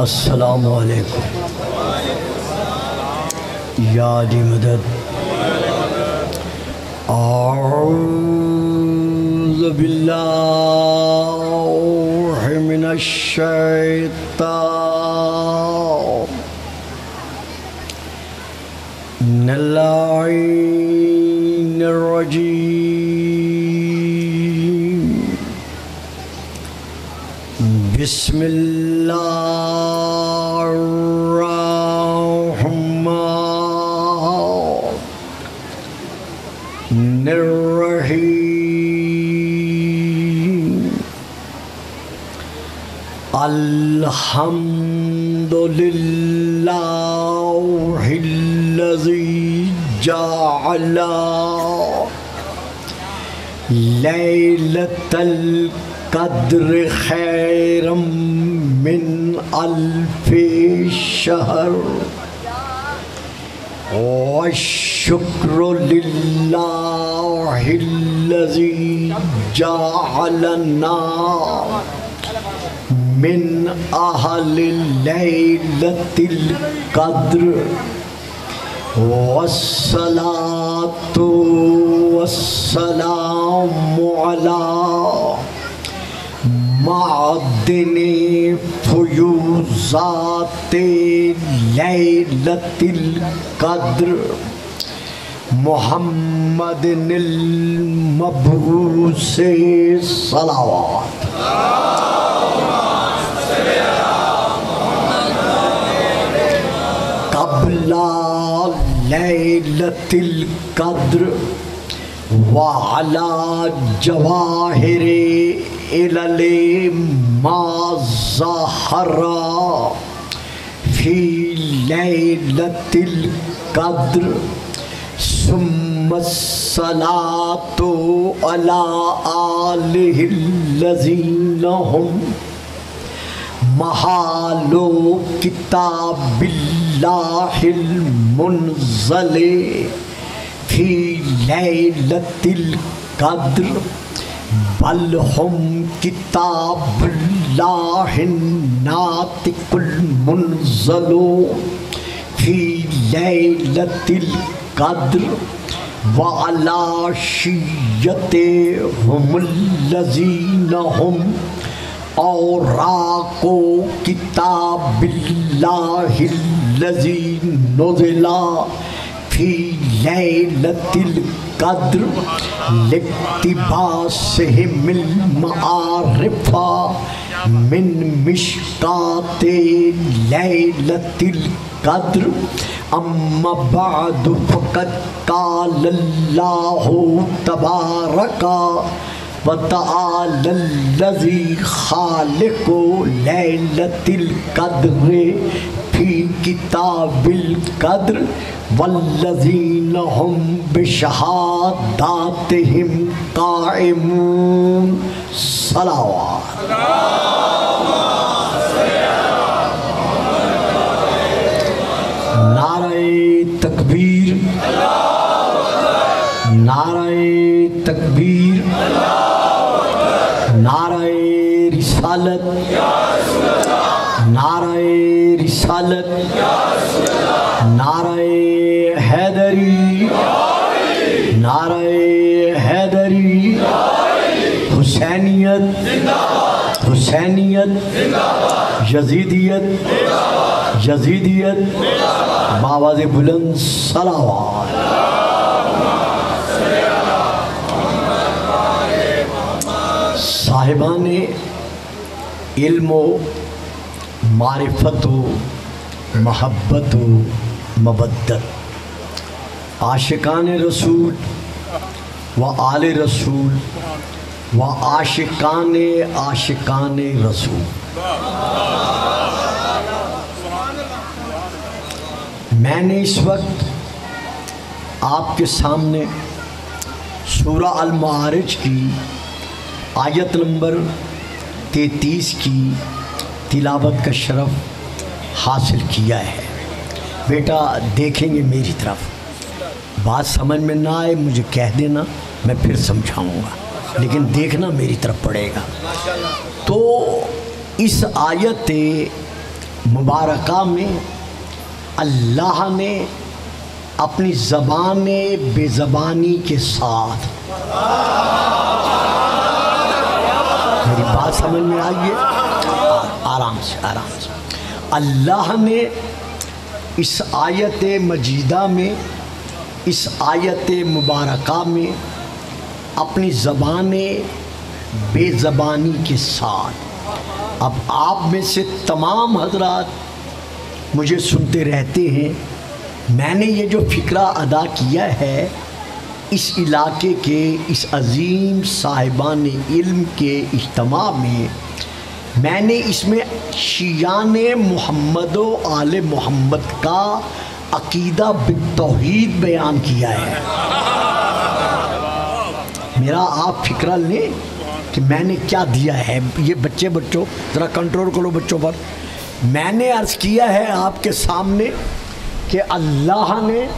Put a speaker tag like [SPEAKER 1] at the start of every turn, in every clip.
[SPEAKER 1] अस्सलामु अलैकुम या दी मदद औज़ु बिल्लाहि मिनश शैतानिर रजीम बिस्मिल्लाहिर्रहमानिर्रहीम अल्हम्दुलिल्लाहिल्लज़ी जअला लैलतल क़द्र खैरम मिन अल्फ़ि शहर व शुक्र लिल्लाहिल्लज़ी जअलना मिन अहलिल लैलतिल क़द्र वस्सलातु वस्सलामु अला मादिने फुयूज़ाते लैलतिल क़द्र मुहम्मदिनिल मबऊसे सलावत। क़ब्ला लैलतिल क़द्र व अला जवाहिरे इलले मा ज़हरा फी लैलतिल क़द्र सुम्मा सलातु अला आलिहिल्लज़ीना हुम महालो किताबिल्लाहिल मुनज़्ज़ले फी लैलतिल क़द्र बल हुम किताबुल्लाहिन नातिकुल मुनज़्ज़लो फी लैलतिल क़द्र व अला शिय्यते हुमुल्लज़ीना हुम औराको किताबिल्लाहिल्लज़ी नुज़िला फी लैलतिल क़द्र लिक्तिबासिहिमिल मआरिफ़ा मिन मिशकाते लैलतिल क़द्र अम्मा बअद फ़क़द क़ालल्लाहु तबारका व तआलल्लज़ी ख़ालिक़ु लैलतिल क़द्र फी किताबिल क़द्र वल्लज़ीना हुम बिशहादातिहिम क़ाइमून सलावत। नारे तकबीर, नारे तकबीर, नारे रिसालत, नारे रिसालत, नारे हैदरी, नारे हैदरी, हुसैनियत, हुसैनियत, यजीदियत, यजीदियत, बावाज़े बुलंद सलावत। साहिबाने इल्मो मारिफतो महब्बतो मबद्दत आशिकान रसूल व आले रसूल व आशिकान रसूल। मैंने इस वक्त आपके सामने सूरा अल मारिज की आयत नंबर 33 की तिलावत का शरफ हासिल किया है। बेटा देखेंगे मेरी तरफ, बात समझ में ना आए मुझे कह देना, मैं फिर समझाऊंगा, लेकिन देखना मेरी तरफ पड़ेगा। तो इस आयत मुबारका में अल्लाह ने अपनी ज़बान बेज़बानी के साथ, मेरी बात समझ में आई है? आराम से आराम से। अल्लाह ने इस आयत मजीदा में, इस आयत मुबारका में अपनी ज़बान बेज़बानी के साथ, अब आप में से तमाम हजरात मुझे सुनते रहते हैं, मैंने ये जो फ़िक्रा अदा किया है इस इलाके के इस अज़ीम साहिबान इल्म के इज्तिमा में, मैंने इसमें शियान मोहम्मद व आले मोहम्मद का अकीदा बित्तौहीद बयान किया है। मेरा आप फ़िक्रा लें कि मैंने क्या दिया है। ये बच्चों ज़रा कंट्रोल करो बच्चों पर। मैंने अर्ज़ किया है आपके सामने कि अल्लाह ने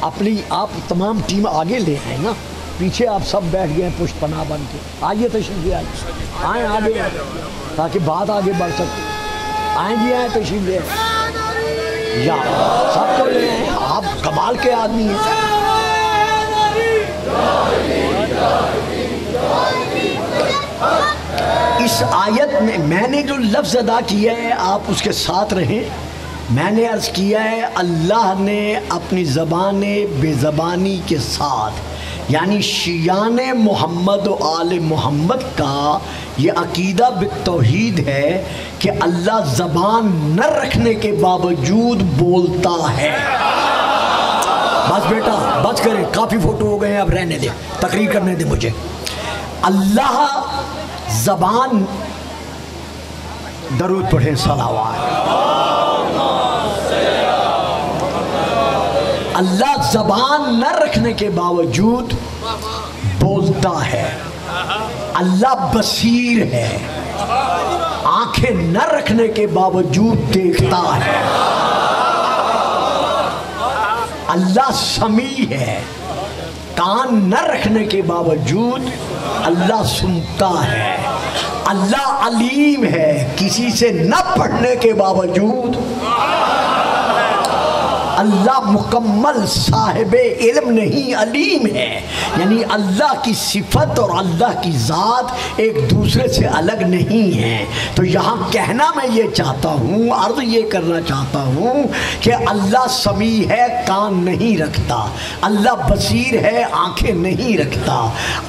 [SPEAKER 1] अपनी, आप तमाम टीम आगे ले आए ना, पीछे आप सब बैठ गए हैं पुष्ट पनाह बन के। आइए तशरीफ ले आए आगे ताकि बात आगे बढ़ सके। आए जी आए तशरीफ ले या सबको ले आए, आप कमाल के आदमी हैं। इस आयत में मैंने जो लफ्ज़ अदा किया है आप उसके साथ रहें। मैंने अर्ज़ किया है अल्लाह ने अपनी ज़बान बेज़बानी के साथ, यानी शियान मोहम्मद व आले मोहम्मद का ये अकीदा बित्तौहीद है कि अल्लाह ज़बान न रखने के बावजूद बोलता है। बस बेटा बस करें, काफ़ी फ़ोटो हो गए हैं, अब रहने दे, तकरीर करने दे मुझे। अल्लाह ज़बान, दरूद पढ़ें सलावात। अल्लाह ज़बान न रखने के बावजूद बोलता है। अल्लाह बसीर है, आंखें न रखने के बावजूद देखता है। अल्लाह समी है, कान न रखने के बावजूद अल्लाह सुनता है। अल्लाह अलीम है, किसी से न पढ़ने के बावजूद अल्लाह मुकम्मल साहिब इल्म नहीं अलीम है। यानी अल्लाह की सिफत और अल्लाह की ज़ात एक दूसरे से अलग नहीं है। तो यहाँ कहना मैं ये चाहता हूँ, अर्ज़ ये करना चाहता हूँ कि अल्लाह समी है, कान नहीं रखता। अल्लाह बसीर है, आँखें नहीं रखता।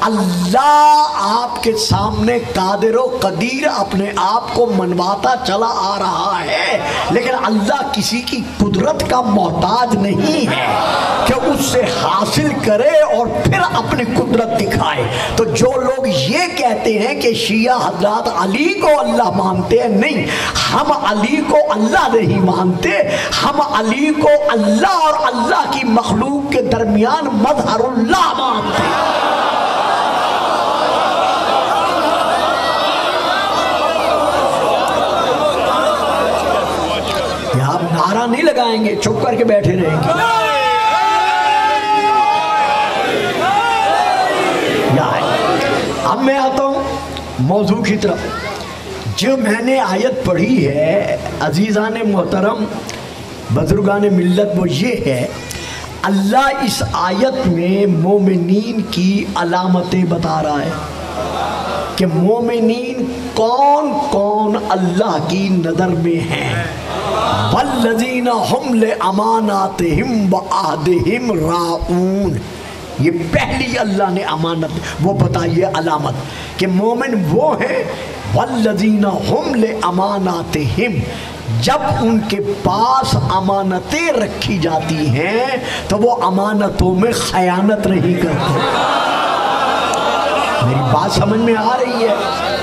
[SPEAKER 1] अल्लाह आपके सामने कादिर व कदीर अपने आप को मनवाता चला आ रहा है, लेकिन अल्लाह किसी की कुदरत का मोहताज नहीं है कि उससे हासिल करे और फिर अपनी कुदरत दिखाए। तो जो लोग ये कहते हैं कि शिया हज़रात अली को अल्लाह मानते हैं, नहीं, हम अली को अल्लाह नहीं मानते, हम अली को अल्लाह और अल्लाह की मखलूक के दरमियान मज़हरुल्लाह मानते हैं। आप नारा नहीं लगाएंगे, चुप करके बैठे रहेंगे। अब मैं आता हूँ मौजू की तरफ। जो मैंने आयत पढ़ी है अजीज़ान मोहतरम बुज़ुर्गान मिल्लत, वो ये है, अल्लाह इस आयत में मोमिनीन की अलामतें बता रहा है कि मोमिनीन कौन कौन अल्लाह की नज़र में हैं। वल्लज़ीना हुम ले अमानातिहिम व अहदिहिम राऊन, ये पहली अल्लाह ने अमानत वो बताइए अलामत कि मोमिन वो है। वल्लज़ीना हुम ले अमानातिहिम, जब उनके पास अमानतें रखी जाती हैं तो वो अमानतों में खयानत नहीं करते। मेरी बात समझ में आ रही है?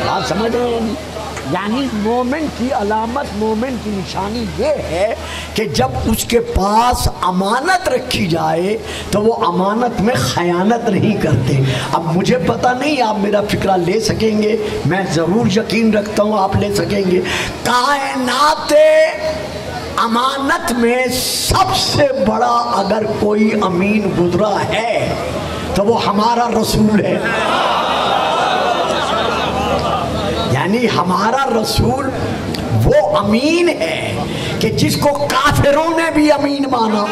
[SPEAKER 1] बात समझ रहे हैं? यानी मोमिन की अलामत, मोमिन की निशानी ये है कि जब उसके पास अमानत रखी जाए तो वो अमानत में खयानत नहीं करते। अब मुझे पता नहीं आप मेरा फिक्रा ले सकेंगे, मैं ज़रूर यकीन रखता हूँ आप ले सकेंगे। कायनात अमानत में सबसे बड़ा अगर कोई अमीन गुजरा है तो वो हमारा रसूल है। यानी हमारा रसूल वो अमीन है कि जिसको काफिरों ने भी अमीन माना।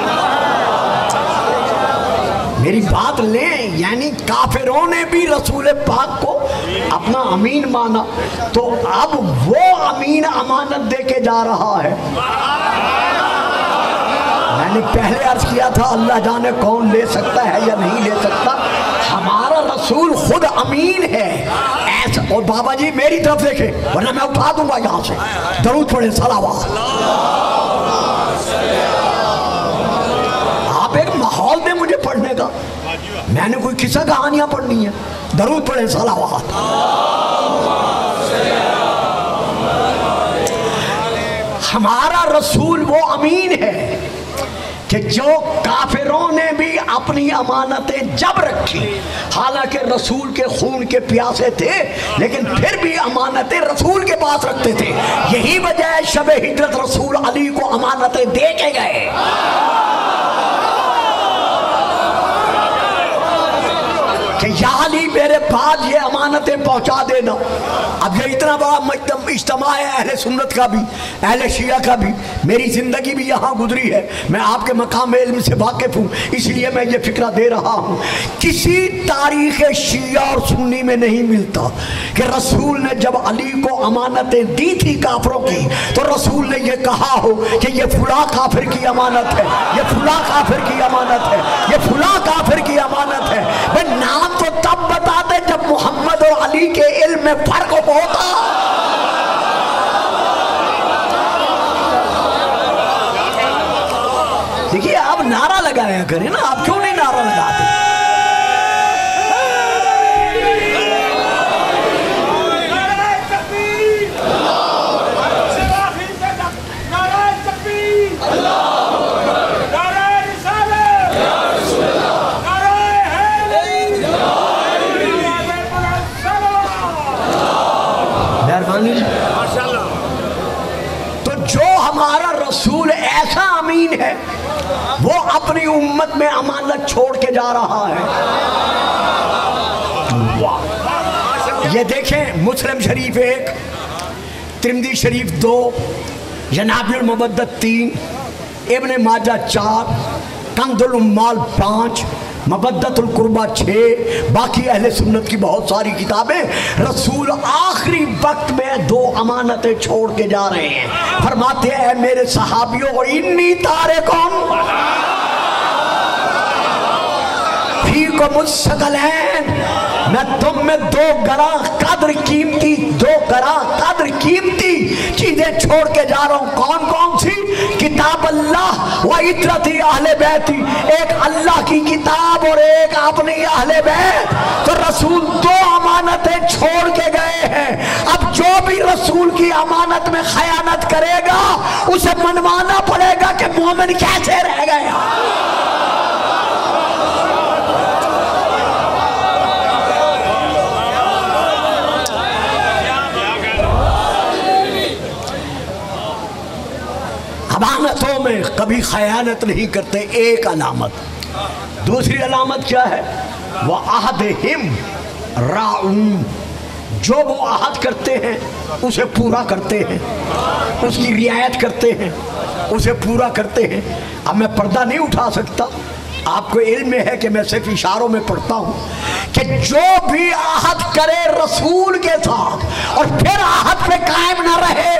[SPEAKER 1] मेरी बात लें, यानी काफिरों ने भी रसूल पाक को अपना अमीन माना, तो अब वो अमीन अमानत दे के जा रहा है। मैंने पहले अर्ज किया था अल्लाह जाने कौन ले सकता है या नहीं ले सकता, हमारा रसूल खुद अमीन है ऐसा। और बाबा जी मेरी तरफ देखे वरना मैं उठा दूंगा यहाँ से। दरूद पढ़े सलावत। आप एक माहौल दें मुझे पढ़ने का, मैंने कोई किस्सा कहानियां पढ़नी है। दरूद पढ़े सलावत। हमारा रसूल वो अमीन है कि जो काफिरों ने भी अपनी अमानतें जब रखी, हालांकि रसूल के खून के प्यासे थे लेकिन फिर भी अमानतें रसूल के पास रखते थे। यही वजह है शब हिजरत रसूल अली को अमानतें दे के गए। कि या अली मेरे पास ये अमानतें पहुंचा देना। अब ये इतना बड़ा इज्तिमा है अहले सुन्नत का भी, अहले शिया का भी, मेरी जिंदगी भी यहाँ गुजरी है, मैं आपके मकाम इल्म से वाकिफ हूँ, इसलिए मैं ये फिक्रा दे रहा हूँ। किसी तारीख शिया और सुन्नी में नहीं मिलता कि रसूल ने जब अली को अमानतें दी थी काफिरों की तो रसूल ने ये कहा हो कि ये फुला काफिर की अमानत है, ये फुला काफिर की अमानत है, ये फुला काफिर की अमानत है। भाई नाम तो तब बताते जब मोहम्मद और अली के इल्म में फर्क होता। देखिए आप नारा लगाया करें ना, आप क्यों नहीं नारा लगाते? तो जो हमारा रसूल ऐसा अमीन है वो अपनी उम्मत में अमानत छोड़ के जा रहा है। ये देखें, मुस्लिम शरीफ 1, तिरमिज़ी शरीफ 2, जनाबुल मुबद्दत 3, इब्न माजा 4, कंज़ुल उम्माल 5, मबद्दतुल कुर्बा 6, बाकी अहले सुन्नत की बहुत सारी किताबें। रसूल आखिरी वक्त में 2 अमानतें छोड़ के जा रहे हैं। फरमाते हैं मेरे सहाबियों, इन्नी तारिकुम फीकुम अस्सक़लैन, मैं तुम में 2 गरा कद्र कीमती चीजें छोड़ के जा रहा हूं। कौन कौन सी? किताब अल्लाह व इतरती अहले बैती, एक अल्लाह की किताब और एक अपनी अहले बैत। तो रसूल 2 अमानतें छोड़ के गए हैं। अब जो भी रसूल की अमानत में खयानत करेगा उसे मनवाना पड़ेगा कि मोमिन कैसे रह गया। अमानतों में कभी खयानत नहीं करते, एक अलामत। दूसरी अलामत क्या है? वह अहदिहिम राऊन, जो वो अहद करते हैं उसे पूरा करते हैं, उसकी रियायत करते हैं, उसे पूरा करते हैं। अब मैं पर्दा नहीं उठा सकता, आपको इल्म है कि मैं सिर्फ इशारों में पढ़ता हूं कि जो भी अहद करे रसूल के साथ और फिर अहद पे कायम ना रहे,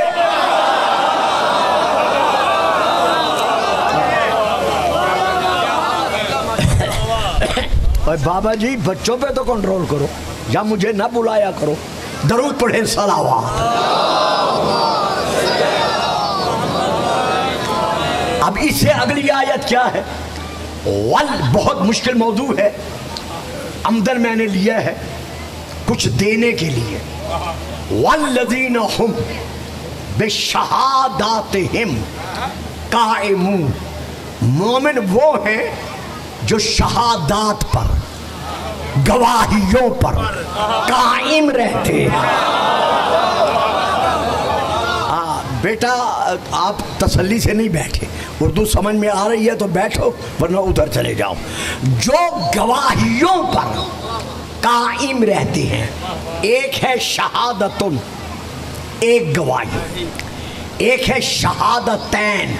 [SPEAKER 1] बाबा जी बच्चों पे तो कंट्रोल करो या मुझे ना बुलाया करो। दरूद पढ़े सलावत। अब इससे अगली आयत क्या है? वल, बहुत मुश्किल मौजू है, आमदन मैंने लिया है कुछ देने के लिए। वल्लज़ीना हुम बिशहादातिहिम काइमून, मोमिन वो हैं जो शहादात पर, गवाहियों पर कायम रहते हैं। बेटा आप तसल्ली से नहीं बैठे, उर्दू समझ में आ रही है तो बैठो वरना उधर चले जाओ। जो गवाहियों पर कायम रहते हैं, एक है शहादतुन, एक गवाही, एक है शहादतैन,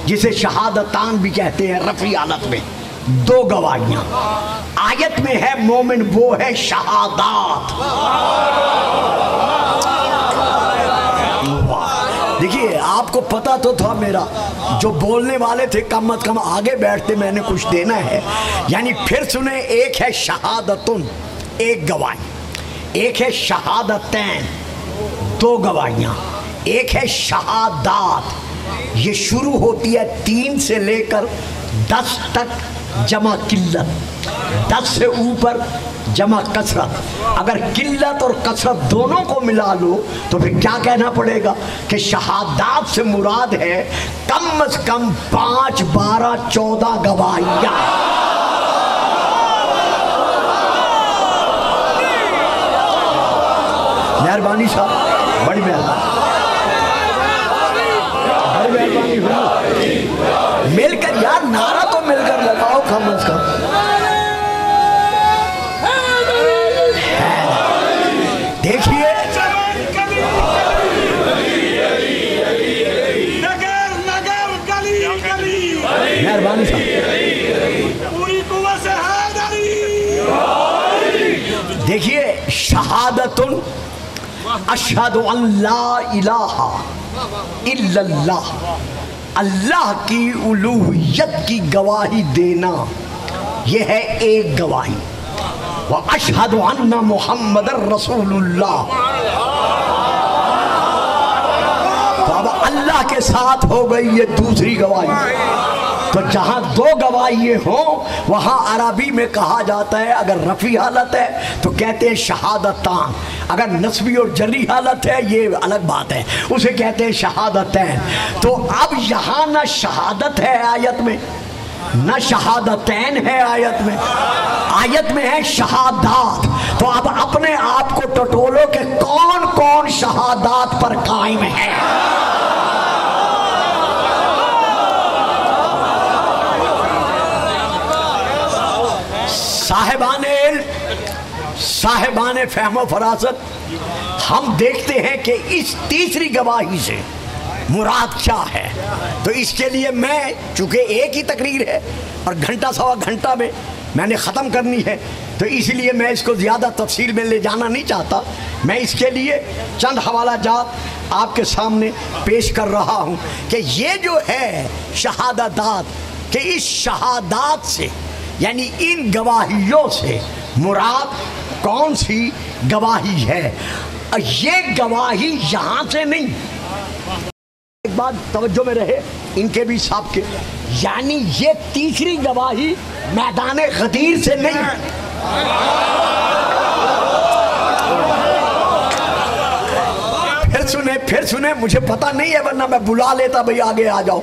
[SPEAKER 1] जिसे शहादतान भी कहते हैं रफी हालत में, 2 गवाहियां। आयत में है मोमिन, वो है शहादात। देखिए आपको पता तो था मेरा, जो बोलने वाले थे कम अज कम आगे बैठते, मैंने कुछ देना है। यानी फिर सुने, एक है शहादतुन, 1 गवाही, एक है शहादतैन, 2 गवाहियां, एक है शहादात। ये शुरू होती है 3 से लेकर 10 तक जमा किल्लत, 10 से ऊपर जमा कसरत। अगर किल्लत और कसरत दोनों को मिला लो तो फिर क्या कहना पड़ेगा कि शहादात से मुराद है कम से कम 5, 12, 14 गवाहियां। मेहरबानी साहब, बड़ी मेहरबानी, मिलकर यार नारा तो मिलकर लगाओ कम अज कम। देखिए मेहरबानी
[SPEAKER 2] पूरी कुव्वत से
[SPEAKER 1] देखिए, शहादतुन अशहदु अल्ला इलाहा इल्लल्लाह, अल्लाह की उलूहियत की गवाही देना, यह है 1 गवाही। व अशहदु अन्ना मुहम्मदर रसूलुल्लाह, तो अब अल्लाह के साथ हो गई ये दूसरी गवाही। तो जहां 2 गवाही हो वहां अरबी में कहा जाता है, अगर रफी हालत है तो कहते हैं शहादतान, अगर नस्बी और जरी हालत है ये अलग बात है, उसे कहते हैं शहादतैन। तो अब यहाँ ना शहादत है आयत में, न शहादतैन है आयत में, आयत में है शहादात। तो अब अपने आप को टटोलो कि कौन कौन शहादात पर कायम है। साहिबाने फहमो फरासत, हम देखते हैं कि इस तीसरी गवाही से मुराद क्या है। तो इसके लिए मैं, चूंकि एक ही तकरीर है और घंटा सवा घंटा में मैंने ख़त्म करनी है, तो इसलिए मैं इसको ज़्यादा तफसील में ले जाना नहीं चाहता। मैं इसके लिए चंद हवाला जात आपके सामने पेश कर रहा हूँ कि ये जो है शहादत, कि इस शहादात से यानी इन गवाहियों से मुराद कौन सी गवाही है। ये गवाही यहाँ से नहीं, एक बात तवज्जो में रहे इनके भी साहब के, यानी ये तीसरी गवाही मैदान गदीर से नहीं, फिर सुने, मुझे पता नहीं है वरना मैं बुला लेता, भाई आगे आ जाओ।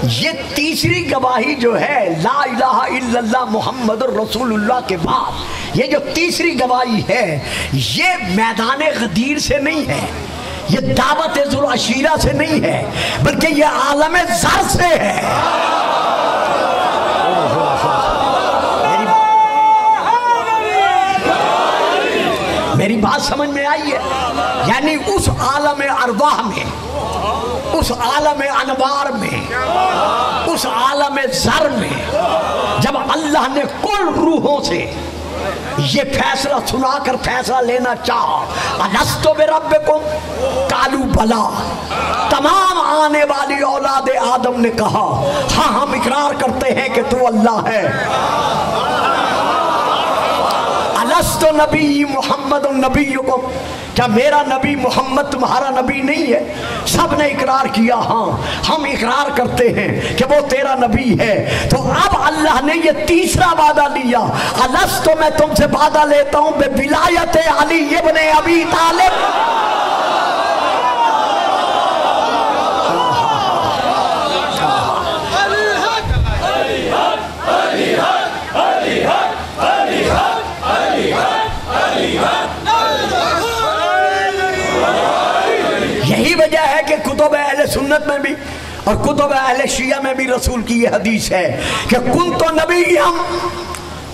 [SPEAKER 1] ये तीसरी गवाही जो है ला इलाहा इल्लल्लाह मुहम्मदुर रसूलुल्लाह के बाद ये जो तीसरी गवाही है ये मैदान गदीर से नहीं है, ये दावत जुल अशीरा से नहीं है, बल्कि ये आलम ज़र से है। मेरी बात समझ में आई है? यानी उस आलम अरवाह में, उस आलम अनवार में, उस आलम ज़र में जब अल्लाह ने कुल रूहों से ये फैसला सुनाकर फैसला लेना चाहा, अलस्तु बिरब्बिकुम कालू बला, तमाम आने वाली औलाद आदम ने कहा हाँ हम इकरार करते हैं कि तू अल्लाह है। अलस्तु नबी मोहम्मद नबीयुकुम, क्या मेरा नबी मोहम्मद तुम्हारा नबी नहीं है? सब ने इकरार किया हाँ हम इकरार करते हैं कि वो तेरा नबी है। तो अब अल्लाह ने ये तीसरा वादा लिया, अलस्तु मैं तुमसे वादा लेता हूँ बिविलायत अली इब्न अबी तालिब, यही वजह है कि कुतुब अहले सुन्नत में भी और कुतुब अहले शिया में भी रसूल की ये हदीस है कि कुन तो नबी हम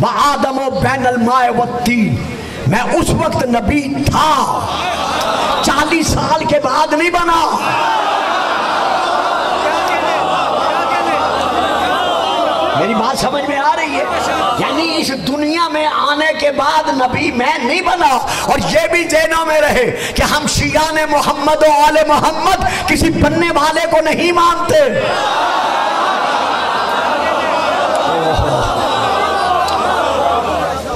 [SPEAKER 1] व आदम बैनल माए व तीन, मैं उस वक्त नबी था, 40 साल के बाद नहीं बना। के बाद नबी मैं नहीं बना। और ये भी ज़हनों में रहे कि हम शियाने मोहम्मद और आले मोहम्मद किसी बनने वाले को नहीं मानते।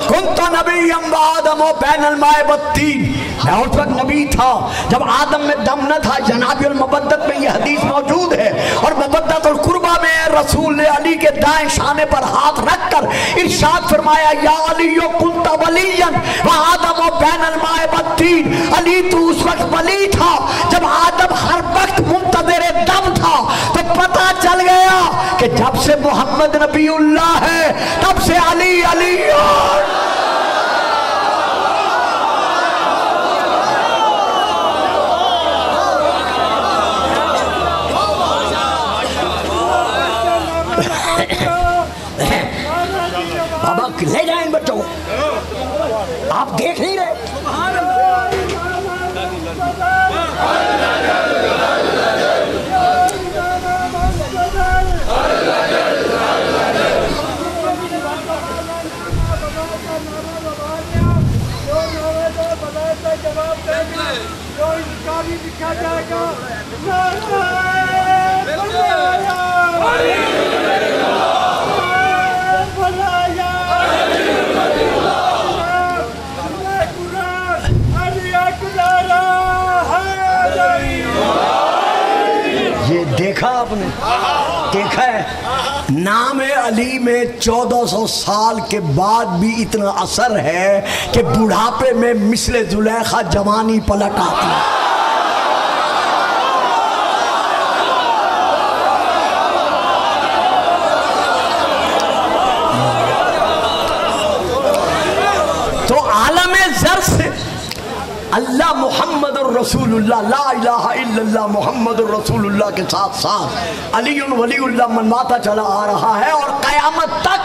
[SPEAKER 1] कुंतो नबी आदम बैनल माए बत्तीन, मैं उस वक्त नबी था जब आदम में दम न था। जनाबिल मबद्दत में यह हदीस मौजूद है। और मबद्दत और कुर्बा में रसूल ने अली के दाएं शाने पर हाथ रखकर इरशाद फरमाया, या अली कुंता वलियन व आदम बैनल माए बत्तीन। अली तू उस वक्त वली था जब आदम हर वक्त मुंतज़िर दम था। तो पता चल गया कि जब से मोहम्मद नबीउल्लाह है तब से अली अली। बाबा ले जाए इन बच्चों को, आप देख नहीं रहे।
[SPEAKER 2] जो इसका भी लिखा जाएगा
[SPEAKER 1] ये देखा आपने, देखा है नाम अली में 1400 साल के बाद भी इतना असर है कि बुढ़ापे में मिसले जुलेखा जवानी पलट आती है। तो आलमे ज़र से अल्लाह मुहम्मद रसूलुल्लाह ला इलाहा इल्लल्लाह मुहम्मद रसूलुल्लाह के साथ साथ अली वलीउल्लाह मनवाता चला आ रहा है। और क़यामत तक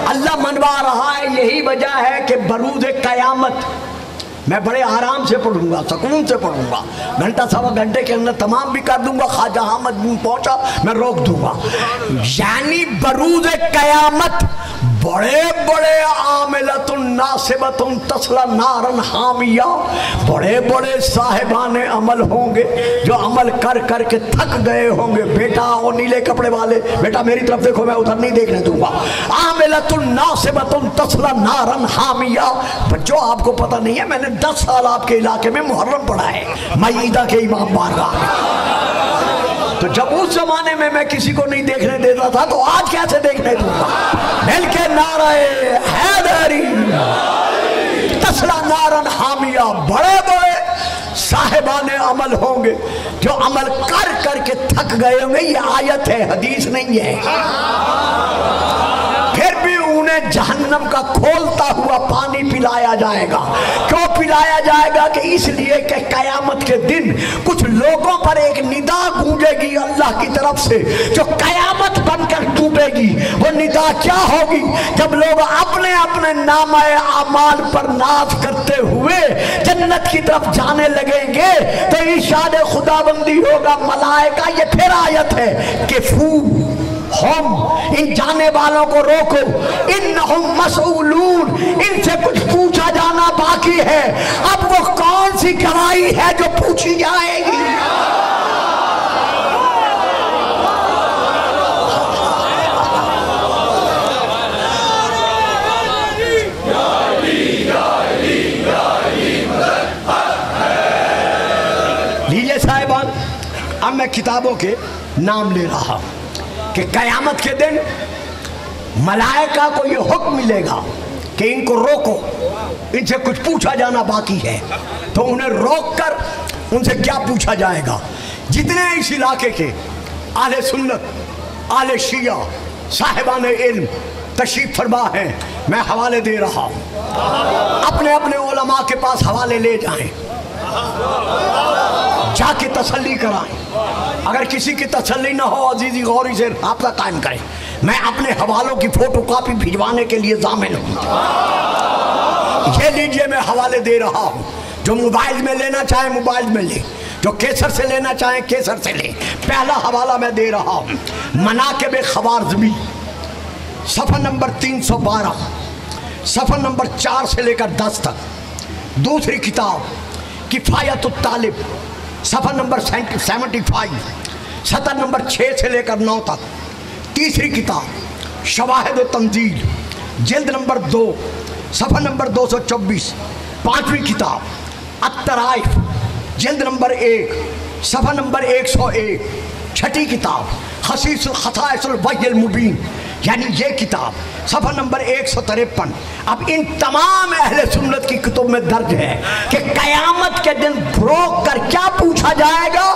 [SPEAKER 1] अल्लाह मनवा रहा है। यही वजह है कि बरूद क़यामत मैं बड़े आराम से पढ़ूंगा, सुकून से पढ़ूंगा, घंटा सवा घंटे के अंदर तमाम भी कर दूंगा। ख्वाजा अहमद पहुंचा मैं रोक दूंगा। यानी बरूद क़यामत बड़े बड़े आमिलतुन नासिबतुन तस्ला नारन हामिया, बड़े बड़े साहिबान अमल होंगे जो अमल कर कर के थक गए होंगे। बेटा और नीले कपड़े वाले, बेटा मेरी तरफ देखो, मैं उधर नहीं देखने दूंगा। आमिलतुन नासिबतुन तस्ला नारन हामिया। बच्चों आपको पता नहीं है, मैंने 10 साल आपके इलाके में मुहर्रम पढ़ा है, मईदा के इमाम बारगाह में। तो जब उस जमाने में मैं किसी को नहीं देखने देता था तो आज कैसे देखने दूंगा। मिल के नारे हैदरी तस्ला नारन हामिया, बड़े बड़े साहिबान अमल होंगे जो अमल कर कर के थक गए होंगे। ये आयत है, हदीस नहीं है। फिर भी उन्हें जहन्नम का खोलता हुआ पानी पिलाया जाएगा। क्यों पिलाया जाएगा? कि इसलिए कि कयामत के दिन कुछ लोगों पर एक निदा गूंजेगी अल्लाह की तरफ से जो कयामत बनकर टूटेगी। वो निदा क्या होगी? जब लोग अपने अपने नामाए आमाल पर नाज करते हुए जन्नत की तरफ जाने लगेंगे तो इरशाद खुदाबंदी होगा मलाइका। ये फिर आयत है कि फू हम इन जाने वालों को रोको, इन्नहुम मसऊलून, इनसे कुछ पूछा जाना बाकी है। अब वो कौन सी गवाही है जो पूछी जाएगी? लीजिए साहिबान, अब मैं किताबों के नाम ले रहा हूं कि कयामत के दिन मलाइका को ये हुक्म मिलेगा कि इनको रोको, इनसे कुछ पूछा जाना बाकी है। तो उन्हें रोककर उनसे क्या पूछा जाएगा? जितने इस इलाके के आले सुन्नत, आले शिया, साहिबान इल्म तशरीफ फरमा है, मैं हवाले दे रहा हूँ। अपने अपने उलमा के पास हवाले ले जाएं, जाके तसल्ली कराएं। अगर किसी की तसल्ली ना हो, अजीजी गौरी से राब्ता कायम करें। मैं अपने हवालों की फोटो कॉपी भिजवाने के लिए जामिल हूँ। ये लीजिए, मैं हवाले दे रहा हूँ। जो मोबाइल में लेना चाहे मोबाइल में ले, जो केसर से लेना चाहे केसर से ले। पहला हवाला मैं दे रहा हूँ, मनाकिब ख़वारिज़मी, सफ़ा नंबर 312। सफ़र नंबर 4 से लेकर 10 तक। दूसरी किताब किफ़ायतुत तालिब सफ़र नंबर 75, सतर नंबर 6 से लेकर 9 तक। तीसरी किताब शवाहिद तंजील जिल्द नंबर 2 सफ़र नंबर 224। पाँचवीं किताब अत्तराइफ जिल्द नंबर 1 सफ़र नंबर 101। छठी किताब खसाइसुल वहील मुबीन यानी ये किताब सफ़र नंबर 153। अब इन तमाम अहले सुन्नत की किताब में दर्ज है कि क़यामत के दिन रोक कर क्या पूछा जाएगा,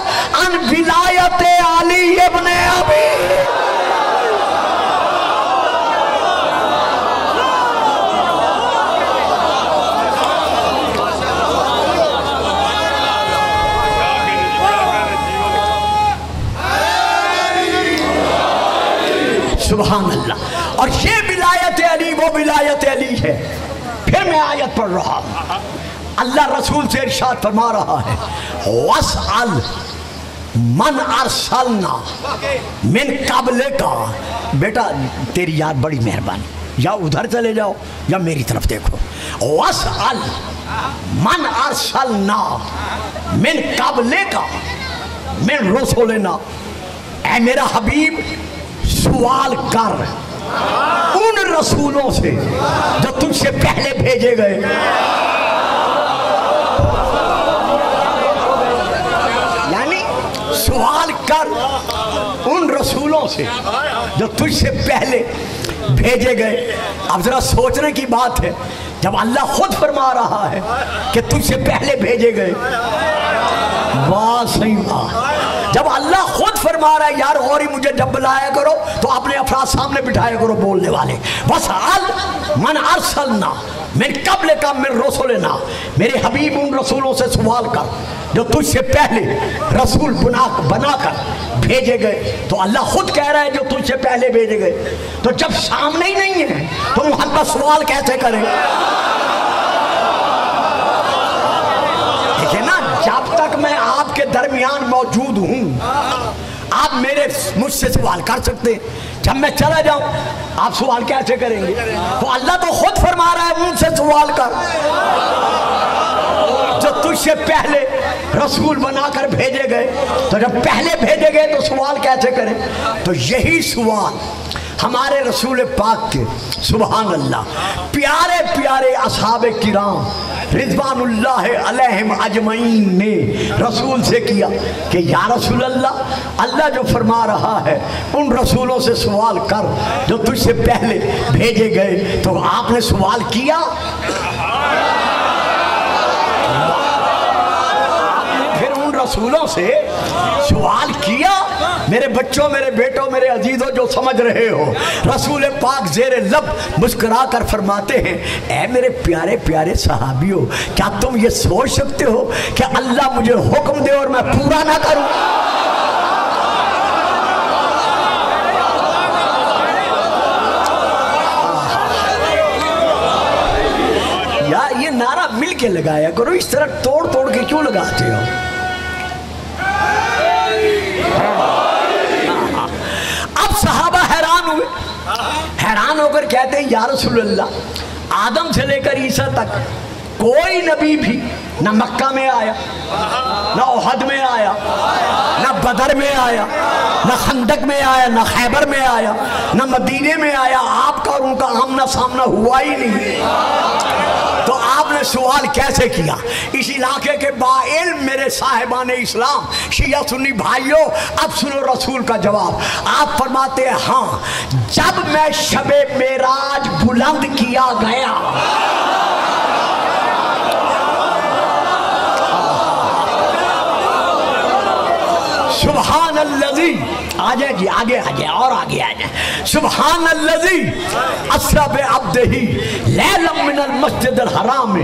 [SPEAKER 1] अन विलायत अली इब्न अबी। सुभान अल्लाह। और ये विलायत अली वो विलायत अली है। फिर मैं आयत पढ़ रहा हूँ, अल्लाह रसूल से इरशाद फरमा रहा है, वसअल मन अरसलना मिन क़ब्ले का। बेटा तेरी याद बड़ी मेहरबानी, या उधर चले जाओ या मेरी तरफ देखो। वसअल मन अरसलना मिन क़ब्ले का मिन रसूलिना, ऐ मेरा हबीब सवाल कर उन रसूलों से जो तुमसे पहले भेजे गए। यानी सवाल कर उन रसूलों से जो तुझसे पहले भेजे गए। अब जरा सोचने की बात है, जब अल्लाह खुद फरमा रहा है कि तुझसे पहले भेजे गए, वाह सही बात। जब अल्लाह खुद फरमा रहा है यार और ही मुझे जब बुलाया करो तो अपने अफराद सामने बिठाया करो बोलने वाले। बस अल मन अरसलना मेरे कब्ल का मेरे रसूलना, मेरे हबीब उन रसूलों से सवाल कर जो तुझसे पहले रसूल बनाकर भेजे गए। तो अल्लाह खुद कह रहा है जो तुझसे पहले भेजे गए। तो जब सामने ही नहीं है तो मोहम्मद सवाल कैसे करें? देखिए ना, जब तक मैं आपके दरमियान मौजूद हूँ आप मुझसे सवाल कर सकते हैं, जब मैं चला जाऊं आप सवाल कैसे करेंगे? तो अल्लाह तो खुद फरमा रहा है उनसे सवाल कर जो तुझसे पहले रसूल बनाकर भेजे गए। तो जब पहले भेजे गए तो सवाल कैसे करें? तो यही सवाल हमारे रसूल पाक के सुभान अल्लाह प्यारे प्यारे असहाबे किराम रिज़वानुल्लाह अलैहिम अजमईन ने रसूल से किया कि या रसूल अल्लाह, अल्लाह जो फरमा रहा है उन रसूलों से सवाल कर जो तुझसे पहले भेजे गए। तो आपने सवाल किया, फिर उन रसूलों से सवाल किया। मेरे बच्चों, मेरे बेटों, मेरे अजीजों जो समझ रहे हो, रसूल पाक ज़ेरे लब मुस्कुरा कर फरमाते हैं, ऐ मेरे प्यारे प्यारे सहाबियों, क्या तुम ये सोच सकते हो कि अल्लाह मुझे हुक्म दे और मैं पूरा ना करूं? यार ये नारा मिल के लगाया करो, इस तरह तोड़ तोड़ के क्यों लगाते हो? अब सहाबा हैरान हुए, हैरान होकर कहते हैं या रसूल अल्लाह, आदम से लेकर ईसा तक कोई नबी भी ना मक्का में आया, ना उहद में आया, ना बदर में आया, ना खंदक में आया, ना खैबर में आया, ना मदीने में आया। आपका और उनका आमना सामना हुआ ही नहीं। तो आपने सवाल कैसे किया? इस इलाके के बाइल्म मेरे साहिबान इस्लाम शिया सुन्नी भाइयों, अब सुनो रसूल का जवाब। आप फरमाते हैं हाँ, जब मैं शबे मेराज बुलंद किया गया, सुभान अल्लज़ी, आ जाए जी, आगे आ जाए और आगे आ जाए। सुभान अल्लज़ी अस्रा बे अब्दिही लैलम मिनल मस्जिदिल हराम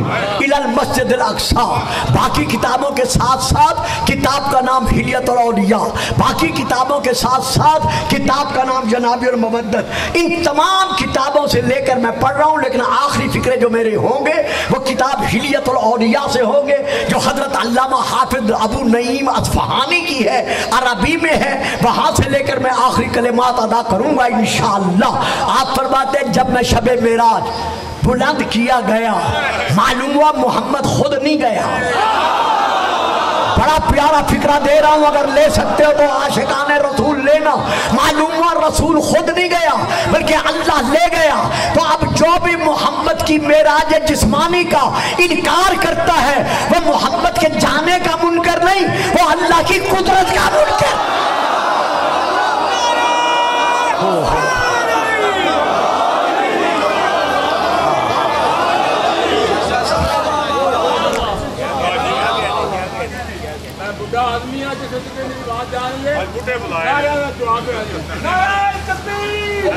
[SPEAKER 1] इलल मस्जिदिल अक़सा। बाकी किताबों के साथ साथ किताब का नाम हिलियतुल औलिया, बाकी किताबों के साथ साथ किताब का नाम जनाबियुल मवद्दत। इन तमाम किताबों से लेकर मैं पढ़ रहा हूँ, लेकिन आखिरी फिक्रे जो मेरे होंगे वो किताब हिलियतुल औलिया से होंगे, जो हजरत अल्लामा हाफिज अबू नईम अस्फहानी की है, अरबी में है। वहां से लेकर मैं आखिरी कलिमात अदा करूंगा इंशाअल्लाह। आप फरमाते हैं जब मैं शबे मेराज बुलंद किया गया। मालूम हुआ मोहम्मद खुद नहीं गया। बड़ा प्यारा फिक्रा दे रहा हूं, अगर ले सकते हो तो आशिकाने रसूल लेना। मालूम हुआ रसूल खुद नहीं गया बल्कि अल्लाह ले गया। तो अब जो भी मोहम्मद की मेराज जिस्मानी का इनकार करता है वो मोहम्मद के जाने का मुनकर नहीं, वो अल्लाह की कुदरत का मुनकर।
[SPEAKER 2] आदमी आज बात जा रही है, बुढ़े बुलाया नारे तकबीर,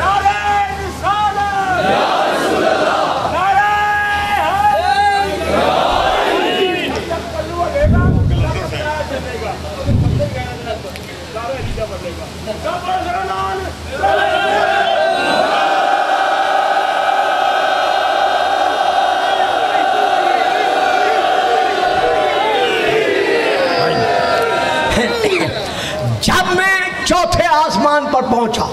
[SPEAKER 2] नारे रिसालत, नारे
[SPEAKER 1] जब मैं चौथे आसमान पर पहुंचा,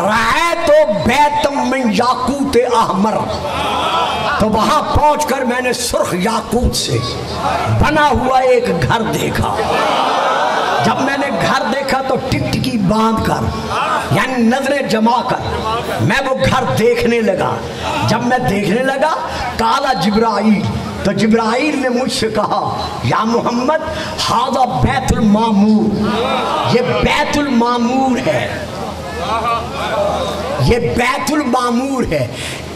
[SPEAKER 1] रहे तो बैतम में याकूत अहमर, तो वहां पहुंचकर मैंने सुर्ख याकूत से बना हुआ एक घर देखा। जब मैंने घर देखा तो टिकटिकी बांध कर यानी नजरें जमा कर मैं वो घर देखने लगा। जब मैं देखने लगा काला जिब्राइल, तो जिब्राइल ने मुझसे कहा या मोहम्मद हादा बैतुल मामूर, ये बैतुल मामूर है, ये बैतुल मामूर है।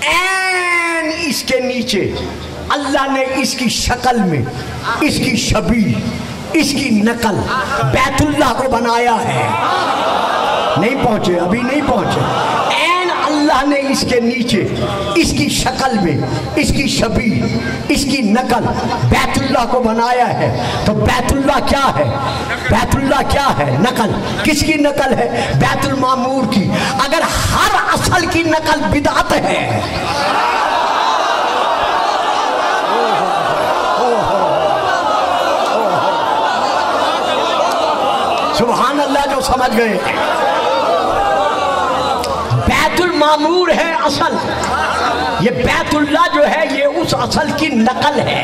[SPEAKER 1] एन इसके नीचे अल्लाह ने इसकी शक्ल में इसकी छवि इसकी नकल बैतुल्लाह को बनाया है। नहीं पहुंचे, अभी नहीं पहुंचे। एन अल्लाह ने इसके नीचे इसकी शक्ल में इसकी छवि इसकी नकल बैतुल्लाह को बनाया है। तो बैतुल्लाह क्या है? बैतुल्लाह क्या है? नकल। किसकी नकल है? बैतुल मामूर की। अगर हर असल की नकल बिदअत है, सुभान अल्लाह, जो समझ गए। बैतुल मामूर है असल, ये बैतुल्लाह जो है ये उस असल की नकल है,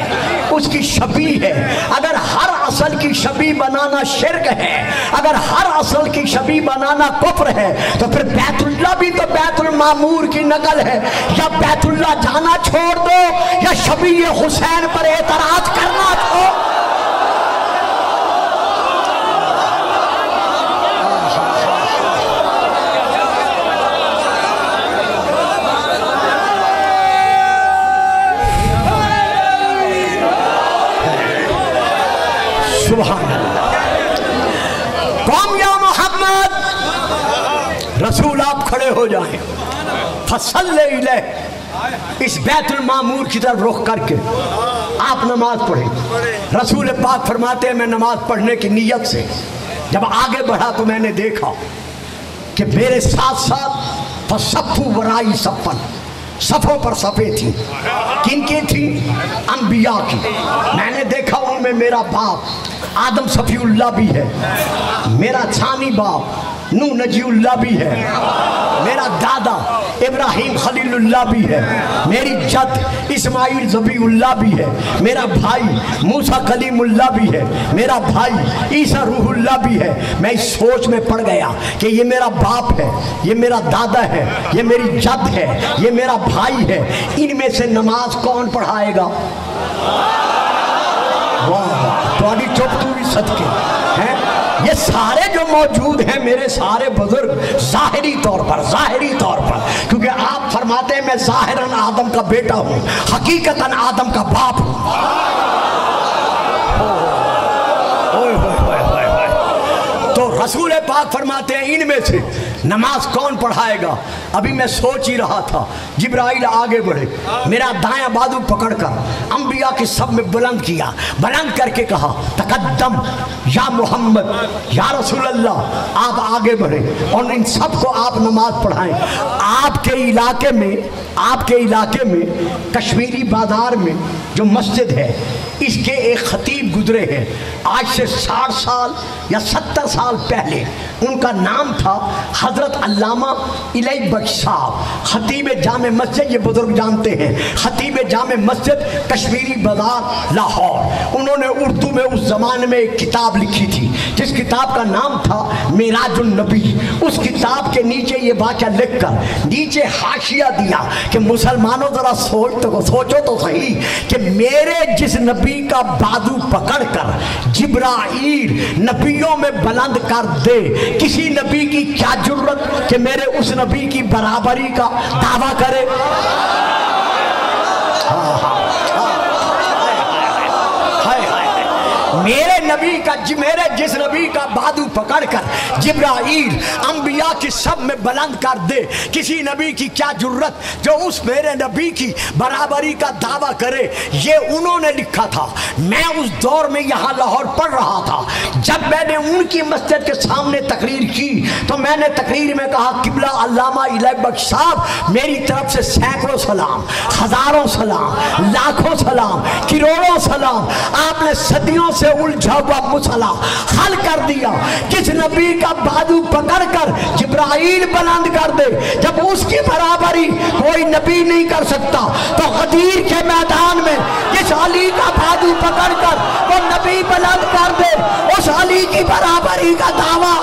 [SPEAKER 1] उसकी छवि है। अगर हर असल की छवि बनाना शिर्क है, अगर हर असल की छवि बनाना कुफ्र है, तो फिर बैतुल्लाह भी तो बैतुल मामूर की नकल है। या बैतुल्लाह जाना छोड़ दो या छवि हुसैन पर एतराज करना छोड़। कौम या मोहम्मद, रसूल आप खड़े हो जाएं, फसल्ले इलैह, इस बैतुल मामूर की तरफ रुख करके आप नमाज पढ़ें। रसूल पाक फरमाते हैं मैं नमाज पढ़ने की नीयत से जब आगे बढ़ा तो मैंने देखा कि मेरे साथ साथ फसफ़ू वराई सफ़न, सफ़ों पर सफ़े थी। किनकी थी? अंबिया की। मैंने देखा उनमें मेरा बाप आदम सफ़ीउल्लाह भी है, मेरा छानी बाप नूह नजीउल्लाह भी है, मेरा दादा इब्राहिम खलीलुल्लाह भी है, मेरी जद इस्माइल ज़बीउल्लाह भी है, मेरा भाई मूसा कलीमुल्लाह भी है, मेरा भाई ईसा रूहुल्लाह भी है। मैं इस सोच में पड़ गया कि ये मेरा बाप है, ये मेरा दादा है, ये मेरी जद है, ये मेरा भाई है, इनमें से नमाज कौन पढ़ाएगा? वाह, तुम्हारी चुप तू भी सदके हैं। ये सारे जो मौजूद हैं मेरे सारे बुजुर्ग ज़ाहिरी तौर पर, क्योंकि आप फरमाते हैं मैं ज़ाहिरन आदम का बेटा हूँ, हकीकतन आदम का बाप हूँ। तो रसूल पाक फरमाते हैं इनमें से नमाज कौन पढ़ाएगा? अभी मैं सोच ही रहा था, जिब्राइल आगे बढ़े, मेरा दायां बाजू पकड़कर अंबिया के सब में बुलंद किया, बुलंद करके कहा तकद्दम या मोहम्मद या रसूल अल्लाह, आप आगे बढ़े और इन सब को आप नमाज पढ़ाएं। आपके इलाके में कश्मीरी बाजार में जो मस्जिद है इसके एक खतीब गुजरे हैं आज से 60 साल या 70 साल पहले। उनका नाम था हजरत अल्लामा इलैहि बख्श साहब, खतीब जामे मस्जिद, ये बुजुर्ग जानते हैं, खतीब जामे मस्जिद कश्मीरी बाजार लाहौर। उन्होंने उर्दू में उस ज़माने में एक किताब लिखी थी जिस किताब का नाम था मेराजुन नबी। उस किताब के नीचे ये वाक़या लिखकर नीचे हाशिया दिया कि मुसलमानों ज़रा सोचो तो सही कि मेरे जिस नबी का बाजू पकड़कर जिब्राईल नबियों में बुलंद कर दे, किसी नबी की क्या जरूरत कि मेरे उस नबी की बराबरी का दावा करे। मेरे नबी का, मेरे जिस नबी का बाजू पकड़कर जिब्राईल अंबिया की सब में बुलंद कर दे, किसी नबी की क्या जरूरत जो उस मेरे नबी की बराबरी का दावा करे। ये उन्होंने लिखा था। मैं उस दौर में यहाँ लाहौर पढ़ रहा था। जब मैंने उनकी मस्जिद के सामने तकरीर की तो मैंने तकरीर में कहा, किबला अल्लामा इलाही बख्श साहब, मेरी तरफ से सैकड़ों सलाम, हजारों सलाम, लाखों सलाम, करोड़ों सलाम। आपने सदियों से उलझा हुआ मसला हल कर दिया। किस नबी का बाजू पकड़कर जिब्राईल बुलंद कर दे, जब उसकी बराबरी कोई नबी नहीं कर सकता, तो गदीर के मैदान में जिस अली का बाजू पकड़कर वो नबी बुलंद कर दे, उस अली की बराबरी का दावा।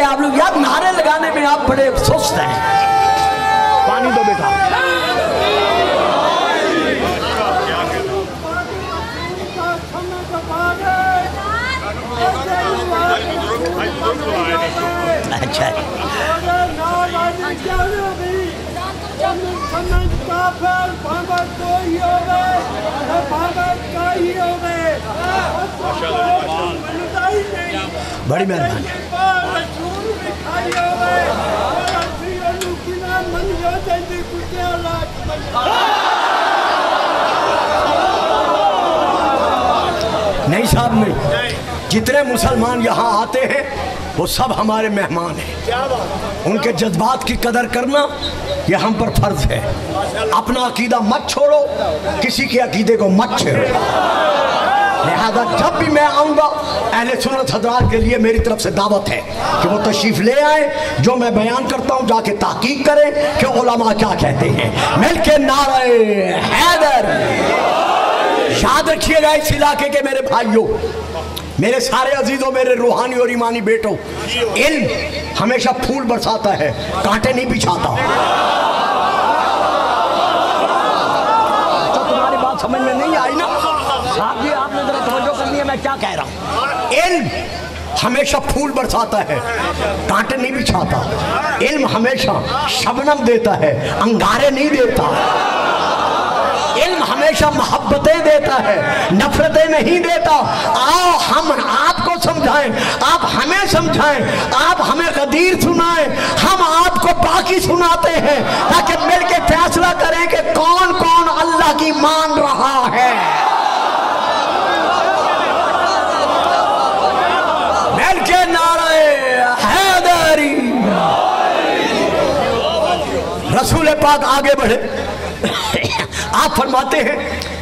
[SPEAKER 1] आप लोग यार, नारे लगाने में आप बड़े सुस्त हैं। पानी दो बेटा। अच्छा, बड़ी मेहरबानी। नहीं साहब, नहीं, जितने मुसलमान यहाँ आते हैं वो सब हमारे मेहमान हैं। उनके जज्बात की कदर करना ये हम पर फर्ज है। अपना अकीदा मत छोड़ो, किसी के अकीदे को मत छेड़ो। लिहाजा जब भी मैं आऊँगा, अहले सुन्नत हज़रात के लिए मेरी तरफ से दावत है कि वो तशरीफ़ ले आए। जो मैं बयान करता हूँ जाके तहकीक करें कि उलमा क्या कहते हैं। मिलके नारे हैदर। याद रखिएगा इस इलाके के मेरे भाइयों, मेरे सारे अजीजों, मेरे रूहानी और ईमानी बेटों, इल्म हमेशा फूल बरसाता है, कांटे नहीं बिछाता। तो तुम्हारी बात समझ में नहीं आई ना साहब जी? आपने जरा तवज्जो करनी है मैं क्या कह रहा हूँ। इल्म हमेशा फूल बरसाता है, कांटे नहीं बिछाता। इल्म हमेशा शबनम देता है, अंगारे नहीं देता। इल्म हमेशा मोहब्बतें देता है, नफरतें नहीं देता। आओ हम आपको समझाएं, आप हमें समझाएं, आप हमें गदीर सुनाएं, हम आपको बाकी सुनाते हैं, ताकि मिलकर फैसला करें कि कौन कौन अल्लाह की मान रहा है। मिलके नारे हैदरी। रसूल पाक आगे बढ़े। आप फरमाते हैं,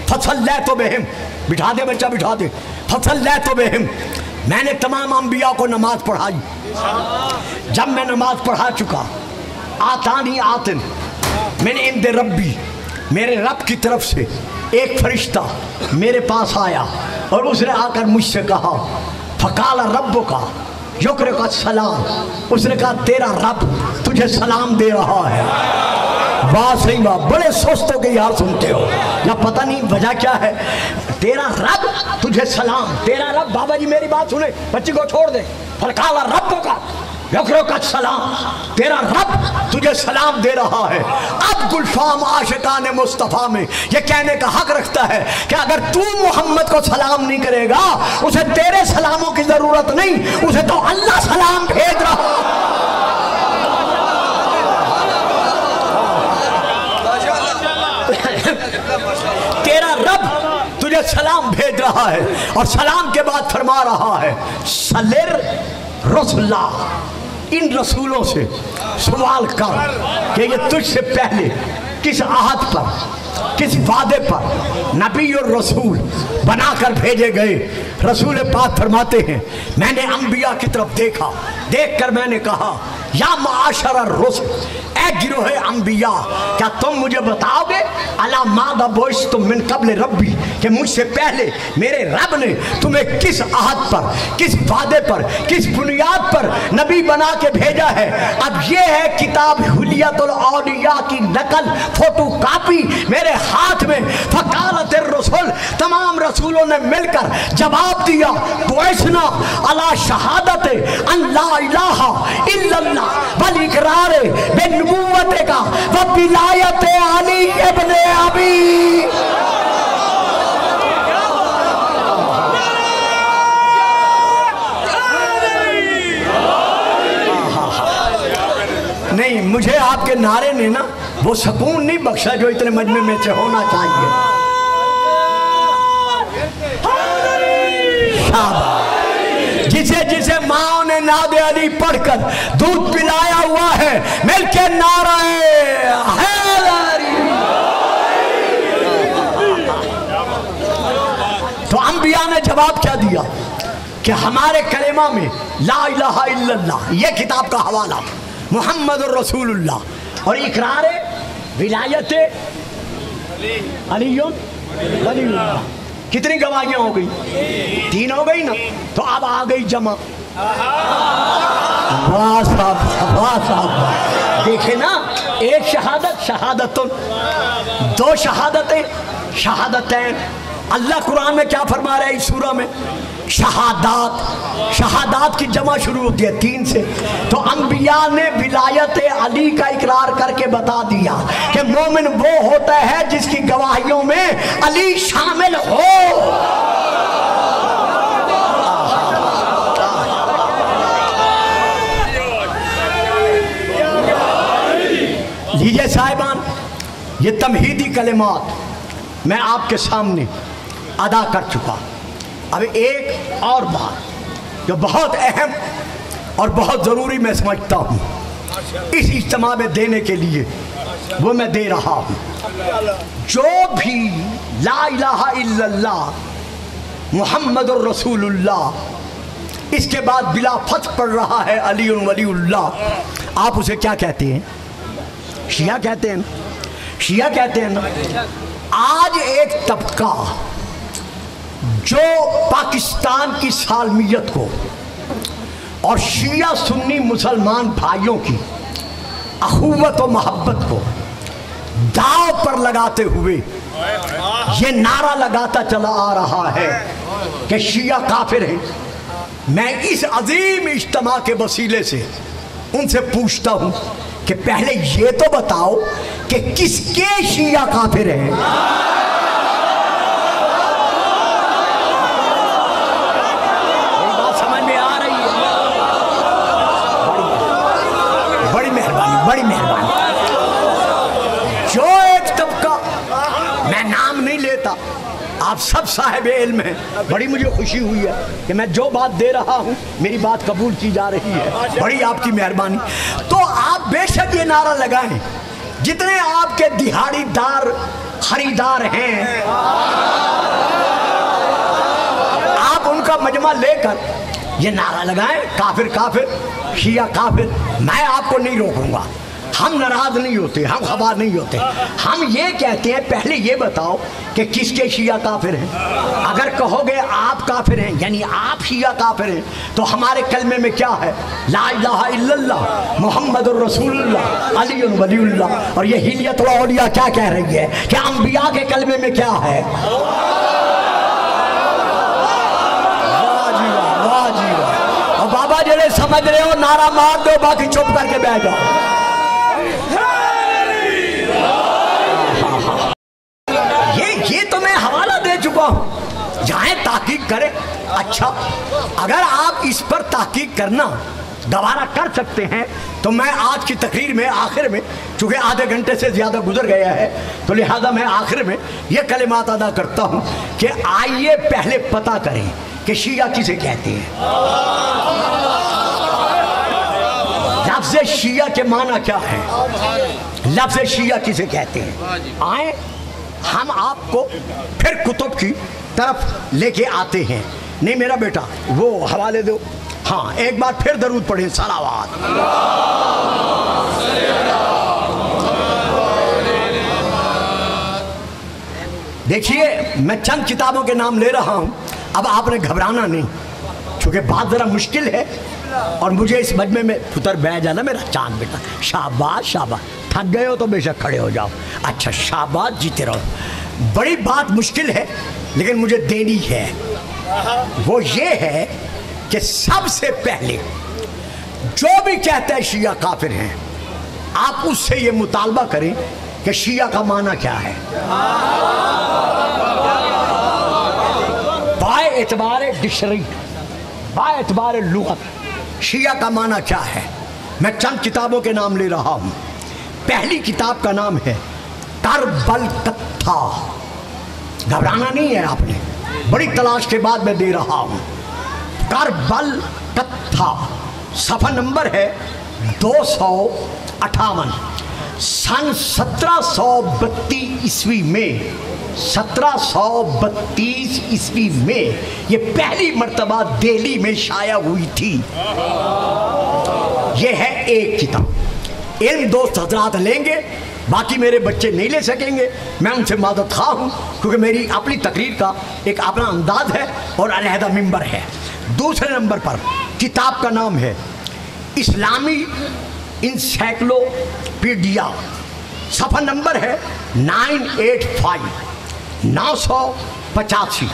[SPEAKER 1] फसल ले तो बेहम, बिठा दे बच्चा, बिठा दे। फसल ले तो बेहम, मैंने तमाम अंबिया को नमाज पढ़ाई। जब मैं नमाज पढ़ा चुका, आतानी आतिन मैंने इंदे रब्बी, मेरे रब की तरफ से एक फरिश्ता मेरे पास आया और उसने आकर मुझसे कहा, फकाला रब्बो का युक्र का सलाम। उसने कहा, तेरा रब तुझे सलाम दे रहा है। बात सही बात, बड़े सुस्त हो के यार सुनते हो या पता नहीं वजह क्या है। तेरा रब तुझे सलाम, तेरा रब, बाबा जी मेरी बात सुने, बच्ची को छोड़ दे। फकाला रब्बो का युक्र का सलाम, तेरा रब तुझे सलाम दे रहा है। अब गुलफाम आशिकान मुस्तफ़ा में ये कहने का हक रखता है कि अगर तू मोहम्मद को सलाम नहीं करेगा, उसे तेरे सलामों की जरूरत नहीं, उसे तो अल्लाह सलाम भेज रहा है। तेरा रब तुझे सलाम भेज रहा है और सलाम के बाद फरमा रहा है, सलिर रसूला, इन रसूलों से सवाल कर कि ये तुझसे पहले किस आहद पर किस वादे पर नबी और रसूल बनाकर भेजे गए। रसूल पाक फरमाते हैं, मैंने अंबिया की तरफ देखा, देखकर मैंने कहा, या माशर रुsul, ए गिरोह अंबिया, क्या तुम मुझे बताओगे अला मादा बोइस तुम मिन कबल रब्बी, कि मुझसे पहले मेरे रब ने तुम्हें किस आहद पर, किस वादे पर, किस बुनियाद पर नबी बना के भेजा है। अब ये है किताब हुलियतुल औलिया की नकल, फोटो कापी मेरे हाथ में। फकालत रसूल, तमाम रसूलों ने मिलकर जवाब दिया, बोइसना अला शहादत अन ला इलाहा इल्लल्लाह वल इकरार बिन्नुबुव्वत का व विलायत अली इब्ने अबी। नहीं, मुझे आपके नारे ने ना वो सुकून नहीं बख्शा जो इतने मजमे में से होना चाहिए। जिसे जिसे माँ ने नादे अली पढ़कर दूध पिलाया हुआ है, मिलके नारे हैदरी। तो अंबिया ने जवाब क्या दिया कि हमारे कलेमा में ला इलाहा इल्लल्लाह, ये किताब का हवाला, मुहम्मद रसूलुल्लाह और इकरार विलायत अली वलीउल्लाह। कितनी गवाहियां हो गई? 3 हो गई ना। तो अब आ गई जमा। वाह साहब, वाह साहब। देखे ना, एक शहादत शहादतुन, 2 शहादतें शहादतैन। अल्लाह कुरान में क्या फरमा रहा है इस सूरा में? शहादात। शहादात की जमा शुरू होती है 3 से। तो अंबिया ने विलायत अली का इकरार करके बता दिया कि मोमिन वो होता है जिसकी गवाहियों में अली शामिल हो। लीजिए साहिबान, ये तमहीदी कलिमात मैं आपके सामने अदा कर चुका। अब एक और बात जो बहुत अहम और बहुत ज़रूरी मैं समझता हूँ इस इज्तिमा में देने के लिए, वो मैं दे रहा हूँ। जो भी ला इलाहा इल्लल्लाह मुहम्मदुर रसूलुल्लाह इसके बाद बिला फत पढ़ रहा है अली वलीउल्लाह, आप उसे क्या कहते हैं? शिया कहते हैं। शिया कहते हैं ना। आज एक तबका जो पाकिस्तान की सालमियत को और शिया सुन्नी मुसलमान भाइयों की अखुवत और मोहब्बत को दाव पर लगाते हुए ये नारा लगाता चला आ रहा है कि शिया काफिर हैं। मैं इस अजीम इज्तिमा के वसीले से उनसे पूछता हूं कि पहले ये तो बताओ कि किसके शिया काफिर हैं? बात समझ में आ रही है? बड़ी मेहरबानी, बड़ी मेहरबानी। जो एक तबका, मैं नाम नहीं लेता, आप सब साहिब इल्म हैं। बड़ी मुझे खुशी हुई है कि मैं जो बात दे रहा हूँ मेरी बात कबूल की जा रही है। बड़ी आपकी मेहरबानी। तो आप बेशक ये नारा लगाएं, जितने आपके दिहाड़ीदार खरीदार हैं आप उनका मजमा लेकर ये नारा लगाएं, काफिर काफिर, शिया काफिर। मैं आपको नहीं रोकूंगा, हम नाराज नहीं होते, हम खबा नहीं होते। हम ये कहते हैं पहले ये बताओ कि किसके शिया काफिर हैं। अगर कहोगे आप काफिर हैं यानी आप शिया काफिर हैं, तो हमारे कलमे में क्या है? ला इलाहा इल्लल्लाह मुहम्मदुर रसूलुल्लाह अली वलीउल्लाह। और ये हिलियतुल औलिया क्या कह रही है कि अंबिया के कलमे में क्या है? वाह जी वाह, वाह जी वाह। और बाबा जरे समझ रहे हो नारा मार दो, बाकी चुप करके बैठ जाओ। ये तो मैं हवाला दे चुका हूं, जाए ताकीक करें। अच्छा, अगर आप इस पर ताकीक करना दोबारा कर सकते हैं तो मैं आज की तकरीर में आखिर में, चूंकि आधे घंटे से ज़्यादा गुजर गया है, तो लिहाजा मैं आखिर में ये कलिमात अदा करता हूं कि आइए पहले पता करें कि शिया किसे कहते हैं। लफ्ज़ शिया के माना क्या है? लफ्ज़ शिया किसे कहते हैं? आए हम आपको फिर कुतुब की तरफ लेके आते हैं। नहीं मेरा बेटा, वो हवाले दो। हाँ, एक बार फिर दरूद पढ़े, सलावत। देखिए, मैं चंद किताबों के नाम ले रहा हूं, अब आपने घबराना नहीं, क्योंकि बात जरा मुश्किल है और मुझे इस मजमे में पुत्र बह जाना मेरा चांद बेटा। शाबाश शाबाश, थक गए हो तो बेशक खड़े हो जाओ। अच्छा शाबाश, जीते रहो। बड़ी बात मुश्किल है लेकिन मुझे देनी है। वो ये है कि सबसे पहले जो भी कहते हैं शिया काफिर हैं, आप उससे ये मुतालबा करें कि शिया का माना क्या है। बाय एतबार डिक्शनरी, बाय एतबार लुगत शिया का माना क्या है। मैं चंद किताबों के नाम ले रहा हूं। पहली किताब का नाम है करबल कथा। घबराना नहीं है आपने, बड़ी तलाश के बाद मैं दे रहा हूं। करबल कथा, सफा नंबर है 258। सन 1732 ईस्वी में, 1732 ईस्वी में ये पहली मर्तबा दिल्ली में शाया हुई थी। ये है एक किताब। इल्म दोस्त हजरात लेंगे, बाकी मेरे बच्चे नहीं ले सकेंगे। मैं उनसे मदद खा हूँ, क्योंकि मेरी अपनी तकरीर का एक अपना अंदाज है और अलहदा मिंबर है। दूसरे नंबर पर किताब का नाम है इस्लामी इंसाइक्लोपीडिया। सफ़ा नंबर है 985, 985।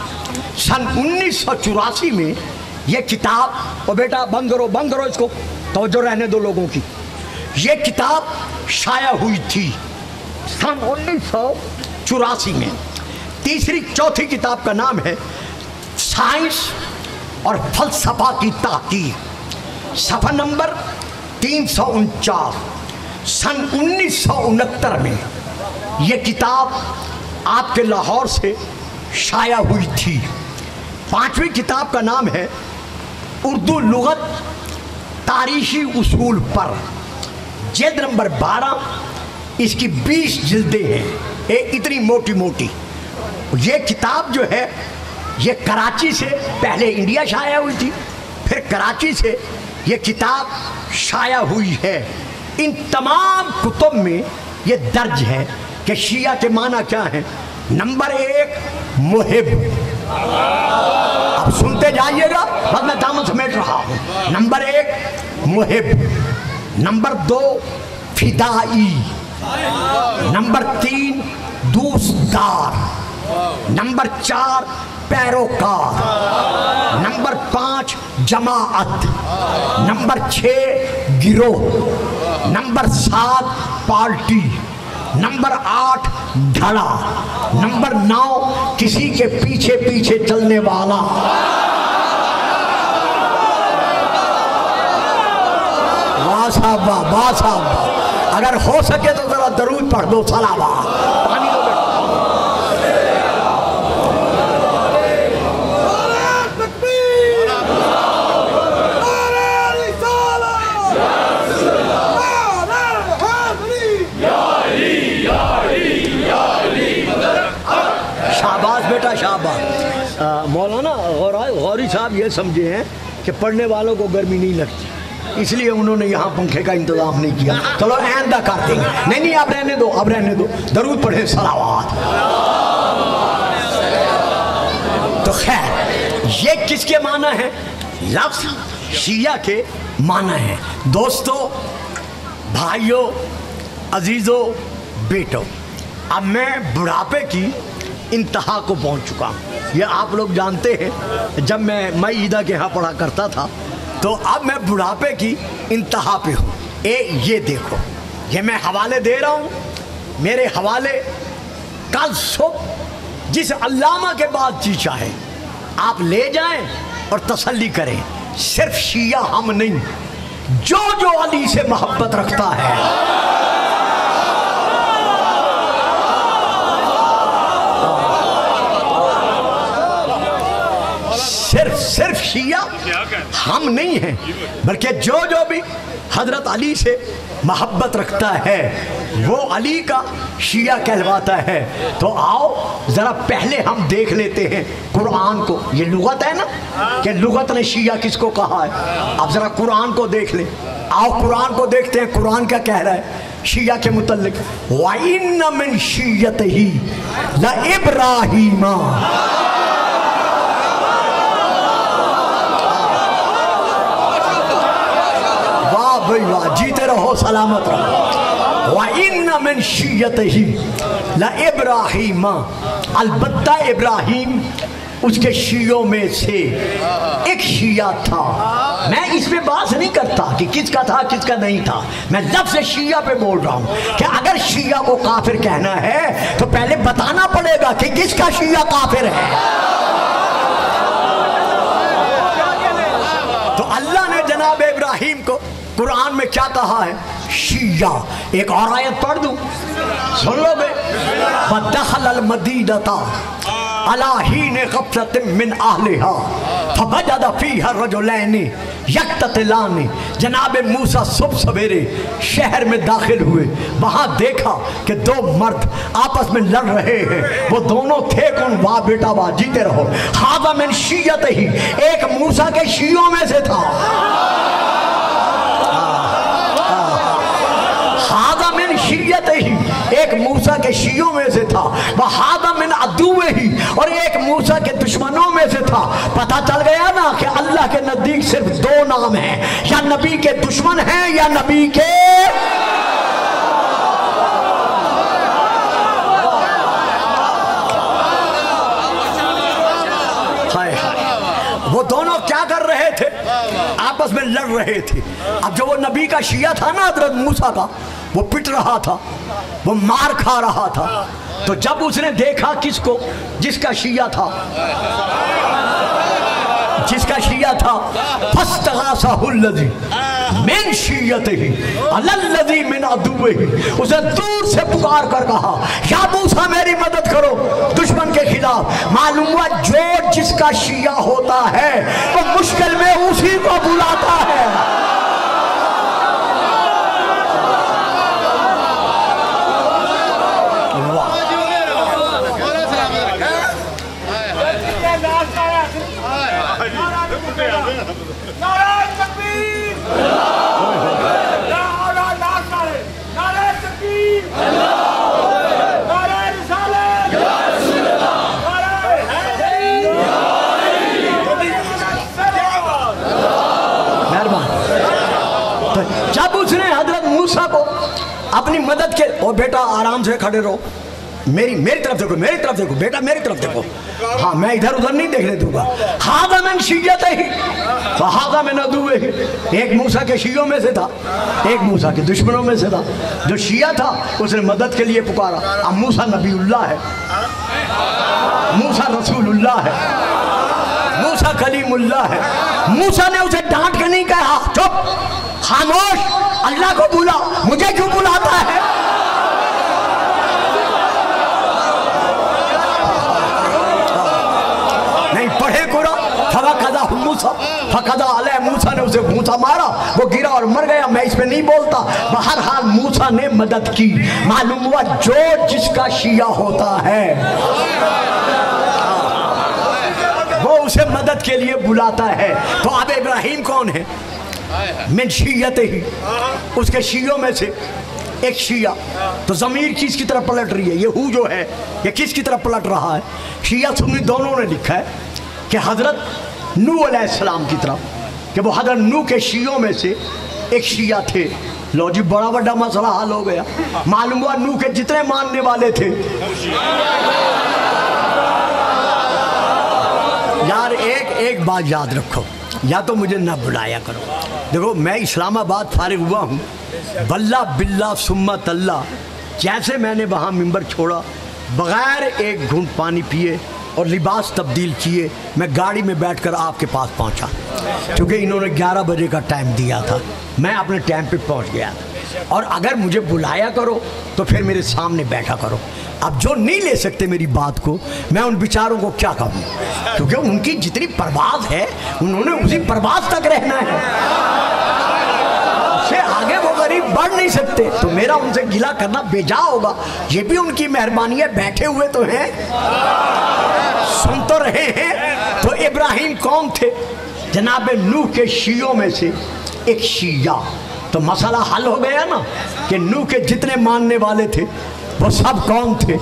[SPEAKER 1] सन 1984 में यह किताब, और बेटा बंद करो इसको, तवज्जो रहने दो लोगों की। ये किताब शाया हुई थी सन 1984 में। चौथी किताब का नाम है साइंस और फलसफा की ताक़ीद। सफ़ा नंबर 349। सन 1969 में यह किताब आपके लाहौर से शाया हुई थी। पांचवी किताब का नाम है उर्दू लुगत तारीखी उसूल पर, जिल्द नंबर 12। इसकी 20 जिल्दें हैं, इतनी मोटी मोटी। ये किताब जो है ये कराची से पहले इंडिया शाया हुई थी, फिर कराची से ये किताब शाया हुई है। इन तमाम कुतुब में ये दर्ज है कि शिया के माना क्या है। नंबर 1 मुहिब, अब सुनते जाइएगा, बस मैं दामन समेट रहा हूँ। नंबर 1 मुहिब, नंबर 2 फिदाई, नंबर 3 दूसदार, नंबर 4 पैरोकार, नंबर 5 जमाअत, नंबर 6 गिरोह, नंबर 7 पार्टी, नंबर 8 धड़ा, नंबर 9 किसी के पीछे पीछे चलने वाला। वाह साहब वाह साहब, अगर हो सके तो जरा दरूद पढ़ दो, सलावत। पानी दो बेटा। शाबाश बेटा शाबाश। मौलाना गौरी साहब ये समझे हैं कि पढ़ने वालों को गर्मी नहीं लगती, इसलिए उन्होंने यहाँ पंखे का इंतजाम नहीं किया। चलो आइंदा कर देंगे। नहीं आप रहने दो, अब रहने दो, दरूद पढ़े, सलावत। तो खैर ये किसके माना है? लफ्ज़ शिया के माना है। दोस्तों, भाइयों, अजीज़ों, बेटों, अब मैं बुढ़ापे की इंतहा को पहुँच चुका हूँ। ये आप लोग जानते हैं, जब मैं ईदा के यहाँ पढ़ा करता था, तो अब मैं बुढ़ापे की इंतहा पे हूँ। ये देखो, ये मैं हवाले दे रहा हूँ। मेरे हवाले कल सुबह जिस अल्लामा के बाद जी चाहे आप ले जाएं और तसल्ली करें। सिर्फ शिया हम नहीं, जो अली से मोहब्बत रखता है, सिर्फ शिया हम नहीं हैं, बल्कि जो भी हजरत अली से मोहब्बत रखता है वो अली का शिया कहलवाता है। तो आओ ज़रा पहले हम देख लेते हैं कुरान को। ये लुगत है ना कि लुगत ने शिया किसको कहा है। अब ज़रा कुरान को देख ले। आओ कुरान को देखते हैं, कुरान क्या कह रहा है शिया के मुतल्लिक। व इन्न मिन शिय्यतिही ला इब्राहीमा। वाह भाई वाह, जीते रहो सलामत रहो। व इन्न मिन शिय्यतिही ला इब्राहीमा। अलबत्ता इब्राहीम उसके शियों में से एक शिया था। मैं इसमें बात नहीं करता कि किसका था किसका नहीं था, मैं लफ्ज़ शिया पे बोल रहा हूँ कि अगर शिया को काफिर कहना है तो पहले बताना पड़ेगा कि किसका शिया काफिर है। तो अल्लाह ने जनाब इब्राहीम को कुरान में क्या कहा है शिया। एक और आयत पढ़ दूं, सुन लो बे। बदखल मदीनता अला हीन ग़फ़लतिन मिन अहलिहा फवजद फ़ीहा रजुलैनि यक़ततिलानि। जनाब मूसा सुबह सवेरे शहर में दाखिल हुए, वहाँ देखा कि दो मर्द आपस में लड़ रहे हैं। वो दोनों थे कौन? वाह बेटा वाह, जीते रहो। हाज़ा मिन शिय्यतिही, एक मूसा के शियों में से था। हाज़ा मिन शिय्यतिही, एक मूसा के शियों में से था। वह हाज़ा मिन अदुव्विही, और एक मूसा के दुश्मनों में से था। पता चल गया ना कि अल्लाह के नजदीक सिर्फ दो नाम हैं, या नबी के दुश्मन हैं या नबी के। हाय वो दोनों क्या कर रहे थे? आपस में लड़ रहे थे। अब जो वो नबी का शिया था ना हज़रत मूसा का, वो पिट रहा था, वो मार खा रहा था। तो जब उसने देखा किसको, जिसका शिया था, जिसका शिया था, फस्तग़ासहुल्लज़ी मिन शिय्यतिही अलल्लज़ी मिन अदुव्विही, उसे दूर से पुकार कर कहा या मूसा मेरी मदद करो दुश्मन के खिलाफ। मालूम हुआ जो जिसका शिया होता है वो मुश्किल में उसी को बुलाता है। जब उसने हजरत मूसा को अपनी मदद के, ओ बेटा आराम से खड़े रहो, मेरी तरफ देखो, मेरी तरफ देखो बेटा, मेरी तरफ देखो। हाँ, मैं इधर उधर नहीं देखने दूंगा। हाज़ा मिन शिय्यतिही व हाज़ा मिन अदुव्विही, एक मूसा के शियों में से था, एक मूसा के दुश्मनों में से था। जो शिया था उसने मदद के लिए पुकारा। अब मूसा नबीउल्लाह है, मूसा रसूलुल्लाह है, मूसा कलीमुल्लाह है। मूसा ने उसे डांट के नहीं कहा चुप खामोश, अल्लाह को बुला, मुझे क्यों बुलाता है? नहीं पढ़े कुरान। फवक़ज़ा मूसा फ़क़ज़ा अलैहि, मूसा ने उसे घूंसा मारा, वो गिरा और मर गया। मैं इसमें नहीं बोलता। बहरहाल मूसा ने मदद की। मालूम हुआ जो जिसका शिया होता है वो उसे मदद के लिए बुलाता है। तो अब इब्राहीम कौन है? मिन शिय्यतिही, उसके शियों में से एक शिया। तो ज़मीर किसकी तरफ पलट रही है? ये हु जो है ये किसकी तरफ पलट रहा है? शिया सुन्नी दोनों ने लिखा है कि हज़रत नूह अलैहिस्सलाम की तरफ, कि वो हज़रत नूह के शियों में से एक शिया थे। लो जी, बड़ा बड़ा मसला हल हो गया। मालूम हुआ नूह के जितने मानने वाले थे, यार एक बात याद रखो, या तो मुझे ना बुलाया करो। देखो मैं इस्लामाबाद फारिग हुआ हूँ, बल्ला बिल्ला सुम्मा तल्ला, जैसे मैंने वहाँ मिंबर छोड़ा बग़ैर एक घूंट पानी पिए और लिबास तब्दील किए मैं गाड़ी में बैठकर आपके पास पहुँचा, क्योंकि इन्होंने 11 बजे का टाइम दिया था। मैं अपने टाइम पे पहुँच गया था। और अगर मुझे बुलाया करो तो फिर मेरे सामने बैठा करो। अब जो नहीं ले सकते मेरी बात को, मैं उन बेचारों को क्या कहूँ, क्योंकि उनकी जितनी परवाज़ है उन्होंने उसी परवाज़ तक रहना है। उससे आगे वो करीब बढ़ नहीं सकते, तो मेरा उनसे गिला करना बेजा होगा। ये भी उनकी मेहरबानी है, बैठे हुए तो हैं, सुन तो रहे हैं। तो इब्राहिम कौन थे? जनाब नूह के शियों में से एक शिया। तो मसला हल हो गया ना कि नूह के जितने मानने वाले थे वो सब कौन थे?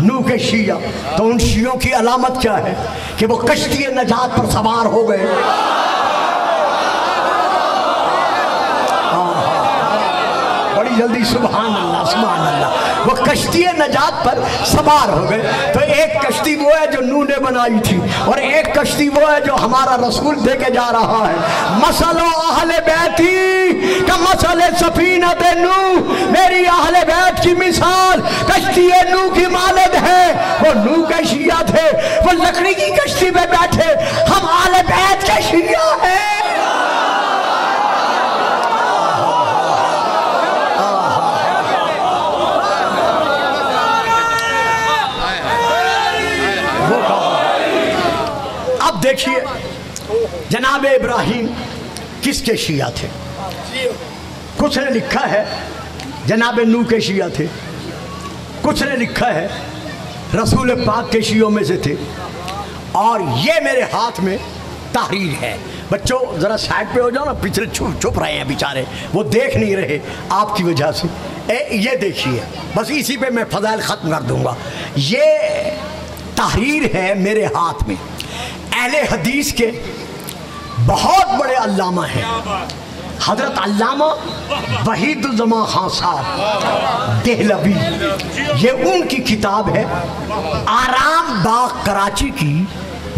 [SPEAKER 1] नूह के शिया। तो उन शियों की अलामत क्या है कि वो कश्ती नजात पर सवार हो गए। बड़ी जल्दी सुभान अल्लाह सुभान अल्लाह, वो कश्ती नजात पर सवार हो गए। तो एक कश्ती वो है जो नूह ने बनाई थी और एक कश्ती वो है जो हमारा रसूल दे के जा रहा है। मसलो अहले बैती का मसले सफीनत नूह, मेरी अहले बैत की मिसाल कश्ती नूह की मालिद है। वो नूह के शिया थे, वो लकड़ी की कश्ती में बैठे, हम अहले बैत के शिया हैं। देखिए जनाब इब्राहिम किसके शिया थे? कुछ ने लिखा है जनाब नूह के शिया थे, कुछ ने लिखा है रसूल पाक के शियों में से थे। और ये मेरे हाथ में तहरीर है। बच्चों जरा साइड पे हो जाओ ना, पिछले छुप रहे हैं बेचारे, वो देख नहीं रहे आपकी वजह से। ये देखिए, बस इसी पे मैं फजाइल ख़त्म कर दूंगा। ये तहरीर है मेरे हाथ में। अहले हदीस के बहुत बड़े अल्लामा हैं, हजरत अल्लामा वहीदुज़्ज़मा खान साहब देहलवी। ये उनकी किताब है, आराम बाग कराची की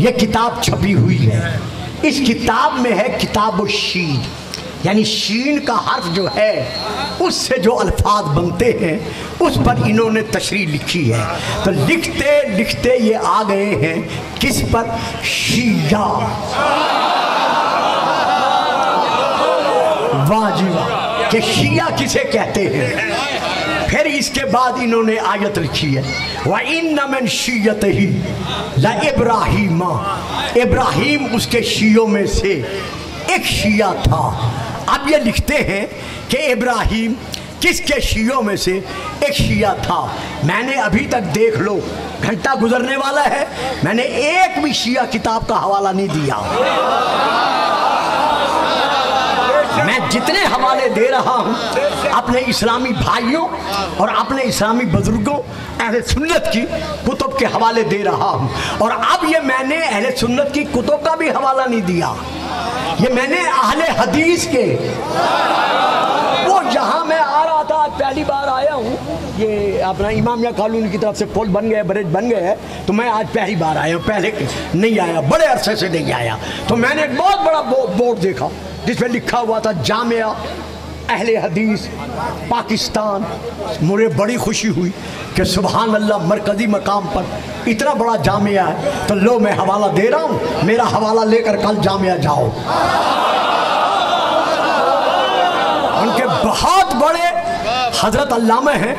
[SPEAKER 1] ये किताब छपी हुई है। इस किताब में है किताब शीन, यानी शीन का हर्फ जो है उससे जो अल्फाज बनते हैं उस पर इन्होंने तशरीह लिखी है। तो लिखते लिखते ये आ गए हैं किस पर? शिया। वाह जी वाह, कि शिया किसे कहते हैं। फिर इसके बाद इन्होंने आयत लिखी है, व इन्न मिन शिय्यतिही ला इब्राहीमा, इब्राहिम उसके शियों में से एक शिया था। अब ये लिखते हैं कि इब्राहिम किसके शियों में से एक शिया था। मैंने अभी तक देख लो, घंटा गुजरने वाला है, मैंने एक भी शिया किताब का हवाला नहीं दिया। मैं जितने हवाले दे रहा हूँ अपने इस्लामी भाइयों और अपने इस्लामी बुजुर्गों अहले सुन्नत की कुतुब के हवाले दे रहा हूँ। और अब ये मैंने अहले सुन्नत की कुतुब का भी हवाला नहीं दिया, ये मैंने अहले हदीस के, वो जहाँ मैं आ रहा था, आज पहली बार आया हूँ, ये अपना इमामिया कॉलोनी की तरफ से पुल बन गए, ब्रिज बन गए हैं, तो मैं आज पहली बार आया हूँ, पहले नहीं आया, बड़े अरसे से नहीं आया। तो मैंने एक बहुत बड़ा बोर्ड देखा जिसमें लिखा हुआ था जामिया अहले हदीस पाकिस्तान। मुझे बड़ी खुशी हुई कि सुभान अल्लाह मरकज़ी मकाम पर इतना बड़ा जामिया है। तो लो मैं हवाला दे रहा हूँ, मेरा हवाला लेकर कल जामिया जाओ। उनके बहुत बड़े हजरत अल्लामा हैं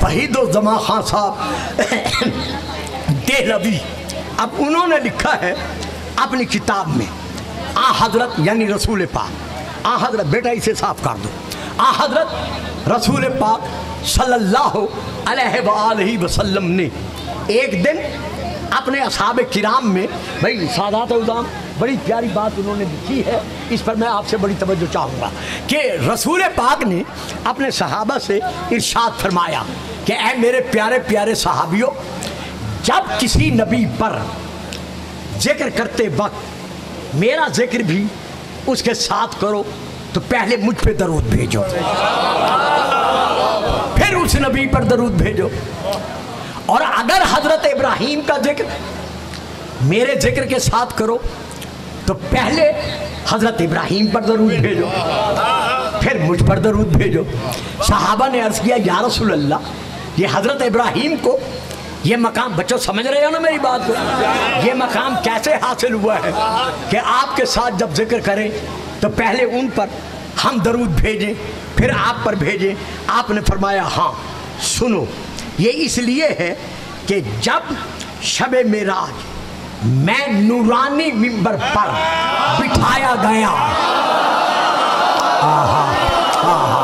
[SPEAKER 1] वहीदुज़्ज़मा खान साहब देहलवी। अब उन्होंने लिखा है अपनी किताब में, आ हजरत यानी रसूल पाक, आ हजरत, बेटा इसे साफ कर दो, आ हजरत रसूल पाक सल्लल्लाहु अलैहि वसल्लम ने एक दिन अपने असहाबे किराम में, भाई सादात उज़ाम, बड़ी प्यारी बात उन्होंने लिखी है, इस पर मैं आपसे बड़ी तवज्जो चाहूँगा कि रसूल पाक ने अपने सहाबा से इरशाद फरमाया कि ऐ मेरे प्यारे प्यारे सहाबियों, जब किसी नबी पर जिक्र करते वक्त मेरा जिक्र भी उसके साथ करो तो पहले मुझ पे दरूद भेजो, फिर उस नबी पर दरूद भेजो। और अगर हजरत इब्राहिम का जिक्र मेरे जिक्र के साथ करो तो पहले हजरत इब्राहिम पर दरूद भेजो, फिर मुझ पर दरूद भेजो। सहाबा ने अर्ज किया या रसूल अल्लाह, ये हजरत इब्राहिम को ये मकाम, बच्चों समझ रहे हो ना मेरी बात को, ये मकाम कैसे हासिल हुआ है कि आपके साथ जब जिक्र करें तो पहले उन पर हम दरूद भेजें फिर आप पर भेजें। आपने फरमाया हाँ सुनो, ये इसलिए है कि जब शब मेराज मैं नूरानी मिंबर पर बिठाया गया, आहा आहा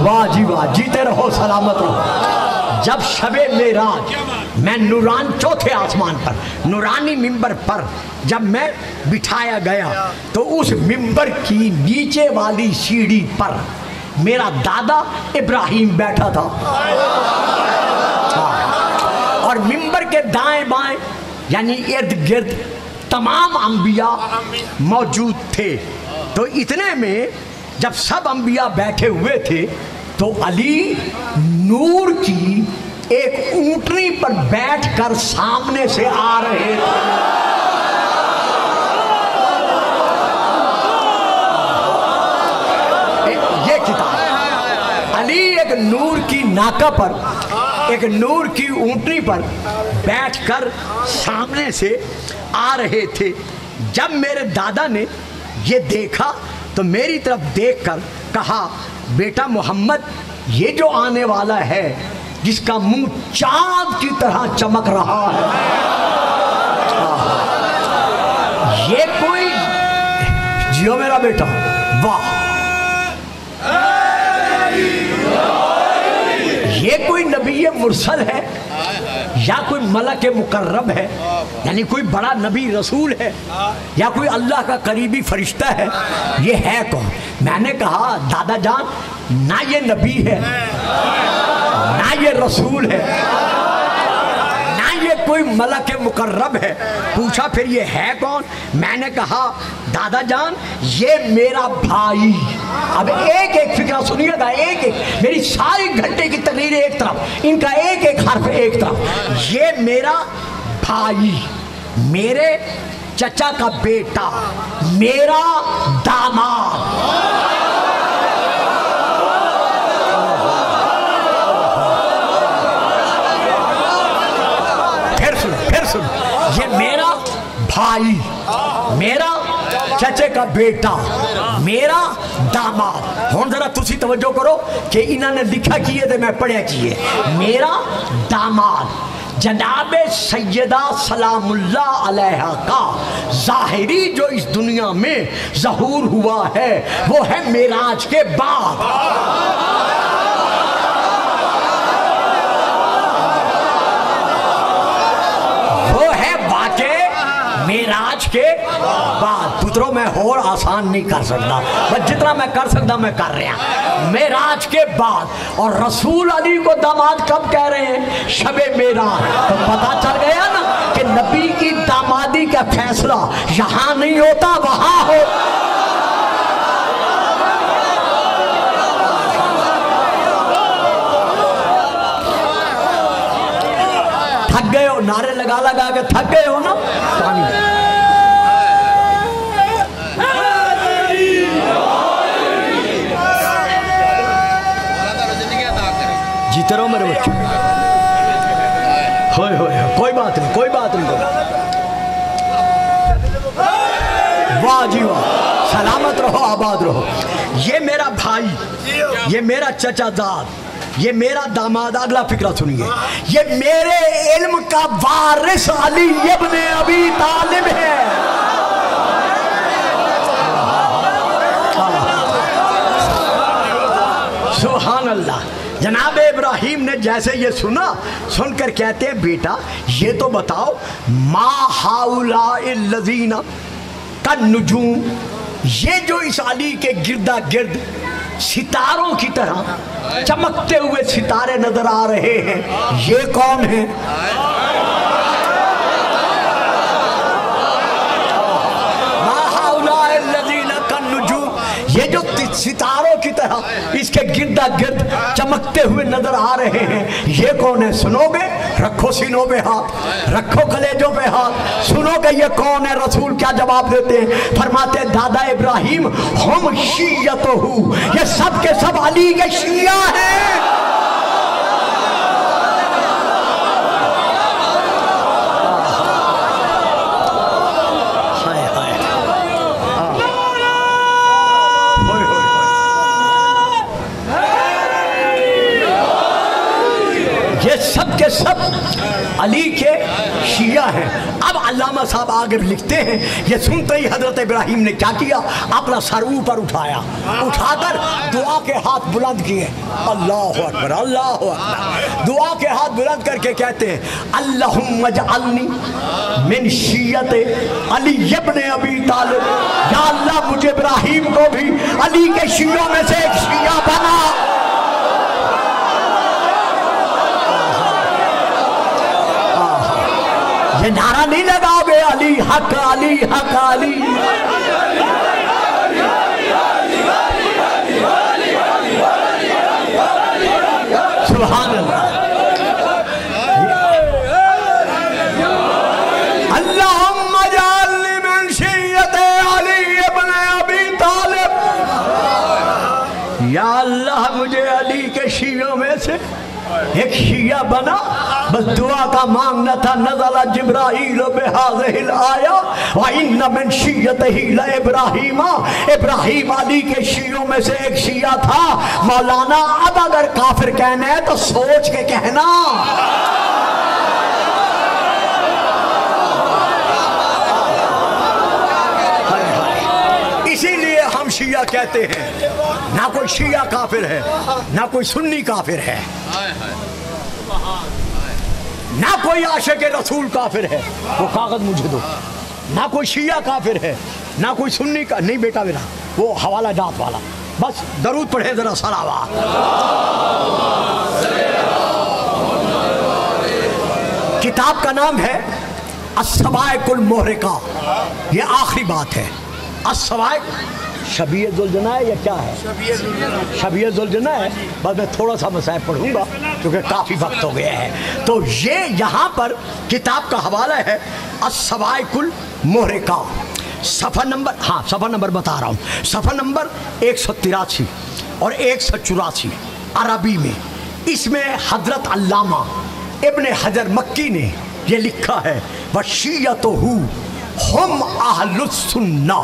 [SPEAKER 1] वाह जी वाह, जीते रहो सलामत रहो। जब शबे मेराज मैं नूरान चौथे आसमान पर नूरानी मिंबर पर जब मैं बिठाया गया तो उस मिंबर की नीचे वाली सीढ़ी पर मेरा दादा इब्राहिम बैठा था और मिंबर के दाएं बाएं यानी इर्द गिर्द तमाम अंबिया मौजूद थे। तो इतने में जब सब अंबिया बैठे हुए थे तो अली नूर की एक ऊंटनी पर बैठकर सामने से आ रहे थे। ये किताब अली एक नूर की नाका पर एक नूर की ऊंटनी पर बैठकर सामने से आ रहे थे। जब मेरे दादा ने ये देखा तो मेरी तरफ देखकर कहा, बेटा मोहम्मद, ये जो आने वाला है जिसका मुंह चांद की तरह चमक रहा है, ये कोई जियो मेरा बेटा, वाह, ये कोई नबी मुरसल है या कोई मलक मुकर्रब है, यानी कोई बड़ा नबी रसूल है या कोई अल्लाह का करीबी फरिश्ता है, ये है कौन? मैंने कहा, दादा जान, ना ये नबी है ना ये रसूल है ना ये कोई मलक मुकर्रब है। पूछा फिर ये है कौन? मैंने कहा, दादा जान, ये मेरा भाई। अब एक एक फिक्रा सुनिएगा, एक एक, मेरी सारी घंटे की तकरीर एक तरफ, इनका एक एक हर्फ एक तरफ। ये मेरा भाई, मेरे चचा का बेटा, मेरा दामाद। फिर सुन, ये मेरा भाई, मेरा चचे का बेटा, मेरा दामाद। हुण जरा तुसी तवज्जो करो कि इन्होंने लिखा किए थे, मैं पढ़िया किए। मेरा दामाद जनाबे सैयदा सलामुल्लाह अलैहा का ज़ाहिरी जो इस दुनिया में ज़हूर हुआ है वो है मेराज के बाद। वो है वाक़े मेराज के बाद। पुत्रों, मैं और आसान नहीं कर सकता, बस जितना मैं कर सकता मैं कर रहा। मेराज के बाद। और रसूल अली को दामाद कब कह रहे हैं? शबे मेराज। तो पता चल गया ना कि नबी की दामादी का फैसला यहाँ नहीं होता, वहाँ हो। थक गए हो? नारे लगा लगा के थक गए हो ना? पानी जीते रहो मेरे बच्चों। होए होए, कोई बात नहीं, कोई बात नहीं। वाह जी वाह, सलामत रहो, आबाद रहो। ये मेरा भाई, ये मेरा चचाजाद, ये मेरा दामाद। अगला फिक्रा सुनिए, ये मेरे इल्म का वारिस अली इब्न अबी तालिब है। सुभान अल्लाह। जनाब इब्राहिम ने जैसे ये सुना, सुनकर कहते हैं, बेटा ये तो बताओ, मा हाउलाइल लज़ीना का नुजूम, ये जो इस अली के गिरदा गिर्द सितारों की तरह चमकते हुए सितारे नजर आ रहे हैं, ये कौन है? ये जो सितारों की तरह इसके गिरदा गिर्द चमकते हुए नजर आ रहे हैं, ये कौन है? सुनोगे? रखो सीनों पे हाथ, रखो कलेजों पे हाथ, सुनोगे ये कौन है? रसूल क्या जवाब देते हैं? फरमाते, दादा इब्राहिम, हम शिय्यतहू, ये सब के सब अली के शिया हैं। ये सब के सब अली के शिया हैं। अब अल्लामा साहब आगे लिखते हैं, ये सुनते ही हजरत इब्राहिम ने क्या किया, अपना सर ऊपर उठाया, उठाकर दुआ के हाथ बुलंद किए, अल्लाह अकबर अल्लाह अकबर, दुआ के हाथ बुलंद करके कहते हैं अल्लाहुम्मा जअलनी मिन शिय्यत अली इब्न अबी तालिब, या अल्लाह मुझे इब्राहिम को भी अली के शियों में से एक शिया बना। ये नारा नहीं लगाओगे अली हक अली हक अली, सुभान अल्लाह। अल्लाहुम्मा जअलनी मिन शिय्यत अली इब्न अबी तालिब, या अल्लाह मुझे अली के शियों में से एक शिया बना। बस दुआ का मांगना था। नज़ला जिब्राईल बिहाज़िल आया व इन्ना मिन शिय्यतिही ला इब्राहीम, इब्राहिम अली के शियों में से एक शिया था। मौलाना अब अगर काफिर कहना है तो सोच के कहना। इसीलिए हम शिया कहते हैं, ना कोई शिया काफिर है, ना कोई सुन्नी काफिर है, ना कोई आशिक रसूल काफिर है। वो कागज मुझे दो। ना कोई शिया काफिर है, ना कोई सुन्नी का, नहीं बेटा मेरा वो हवाला जात वाला। बस दरूद पढ़े जरा सलावा। किताब का नाम है अस्सवाइकुल मुहरिका। ये आखिरी बात है। अस्सवाइक शबीह जुलजना है या क्या है? शबीह जुलजना है। बस मैं थोड़ा सा मसाइब पढ़ूंगा क्योंकि काफ़ी वक्त हो गया है। तो ये यहाँ पर किताब का हवाला है अस्सवाइकुल मुहरिका, सफ़ा नंबर, हाँ सफ़ा नंबर बता रहा हूँ, सफ़ा नंबर 183 और 184 अरबी में। इसमें हजरत अल्लामा इब्न हजर मक्की ने ये लिखा है वशियतहु हम अहलुस सुन्ना,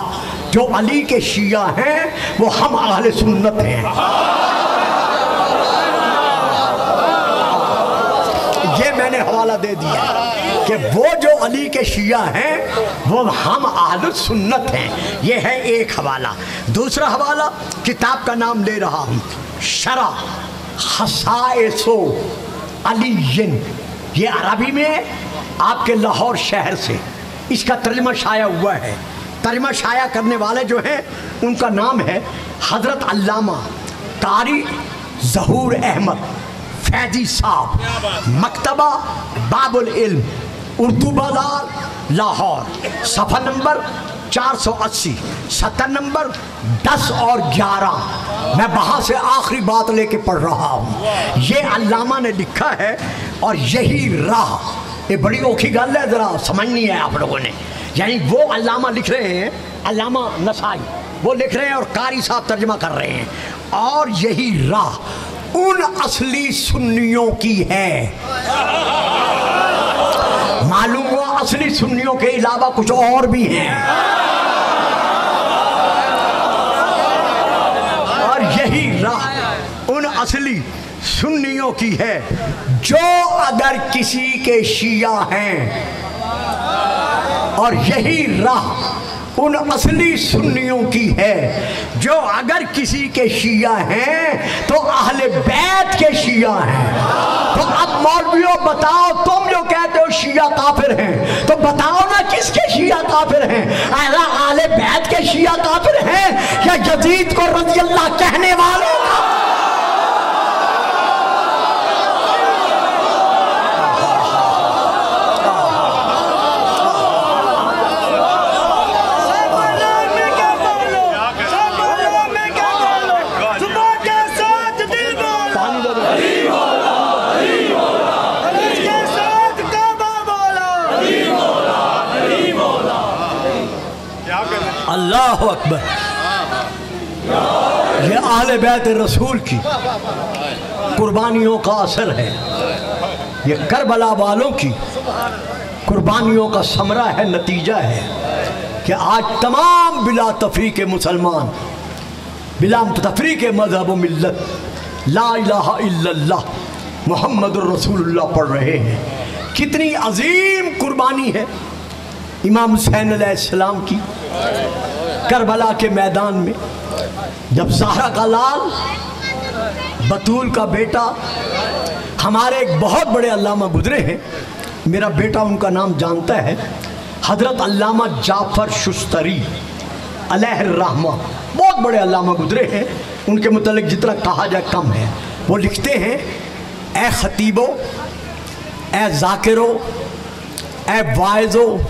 [SPEAKER 1] जो अली के शिया हैं वो हम अहले सुन्नत हैं। ये मैंने हवाला दे दिया कि वो जो अली के शिया हैं वो हम अहलुस सुन्नत हैं। ये है एक हवाला। दूसरा हवाला किताब का नाम ले रहा हूँ, शरा खसाइसो अलीयन। ये अरबी में आपके लाहौर शहर से इसका तर्जुमा शाया हुआ है। तर्जुमा शाया करने वाले जो हैं उनका नाम है हज़रत अल्लामा कारी ज़हूर अहमद फैज़ी साहब, मकतबा बाबुल इल्म, उर्दू बाज़ार लाहौर। सफ़ा नंबर 480, 70 नंबर 10 और 11। मैं वहाँ से आखिरी बात लेके पढ़ रहा हूँ। ये अल्लामा ने लिखा है और यही राह। ये बड़ी औखी गल है, ज़रा समझनी है आप लोगों ने। यानी वो अल्लामा लिख रहे हैं, अल्लामा नसाई वो लिख रहे हैं और कारी साहब तर्जुमा कर रहे हैं। और यही राह उन असली सुन्नियों की है। मालूम हुआ असली सुन्नियों के अलावा कुछ और भी हैं। और यही राह उन असली सुन्नियों की है जो अगर किसी के शिया हैं। और यही राह उन असली सुन्नियों की है जो अगर किसी के शिया हैं तो अहले बैत के शिया हैं। तो अब मौलवियों बताओ, तुम जो कहते हो शिया काफिर हैं, तो बताओ ना किसके शिया काफिर हैं? अहले बैत के शिया काफिर हैं या यजीद को रज़ी अल्लाह कहने वाले? अल्लाह अकबर। ये आले बैत रसूल की कुर्बानियों का असर है। ये करबला वालों की कुर्बानियों का समरा है, नतीजा है कि आज तमाम बिला तफरी के मुसलमान, बिला तफरी के मजहब व मिल्लत ला इलाहा इल्लल्लाह मुहम्मदुर रसूलुल्लाह पढ़ रहे हैं। कितनी अजीम कुर्बानी है इमाम हुसैन अलैहिस्सलाम की करबला के मैदान में। जब ज़हरा का लाल, बतूल का बेटा, हमारे एक बहुत बड़े अल्लामा गुजरे हैं, मेरा बेटा उनका नाम जानता है, हजरत अल्लामा जाफ़र शुस्तरी अलैहिर्रहमा, बहुत बड़े अल्लामा गुजरे हैं, उनके मुतालिक जितना कहा जाए कम है। वो लिखते हैं, ए खतीबो, ए जाकिरो, ए वाइजो,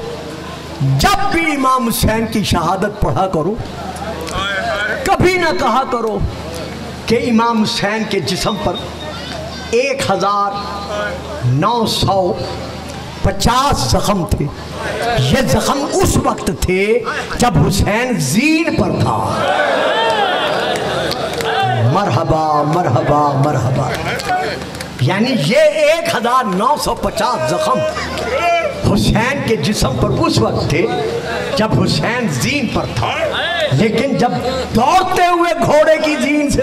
[SPEAKER 1] जब भी इमाम हुसैन की शहादत पढ़ा करो, कभी ना कहा करो कि इमाम हुसैन के जिस्म पर 1950 जख्म थे। ये जख्म उस वक्त थे जब हुसैन जीन पर था। मरहबा मरहबा मरहबा। यानी ये 1950 जख्म हुसैन के जिस्म पर उस वक्त थे जब हुसैन जीन पर था। लेकिन जब दौड़ते हुए घोड़े की जीन से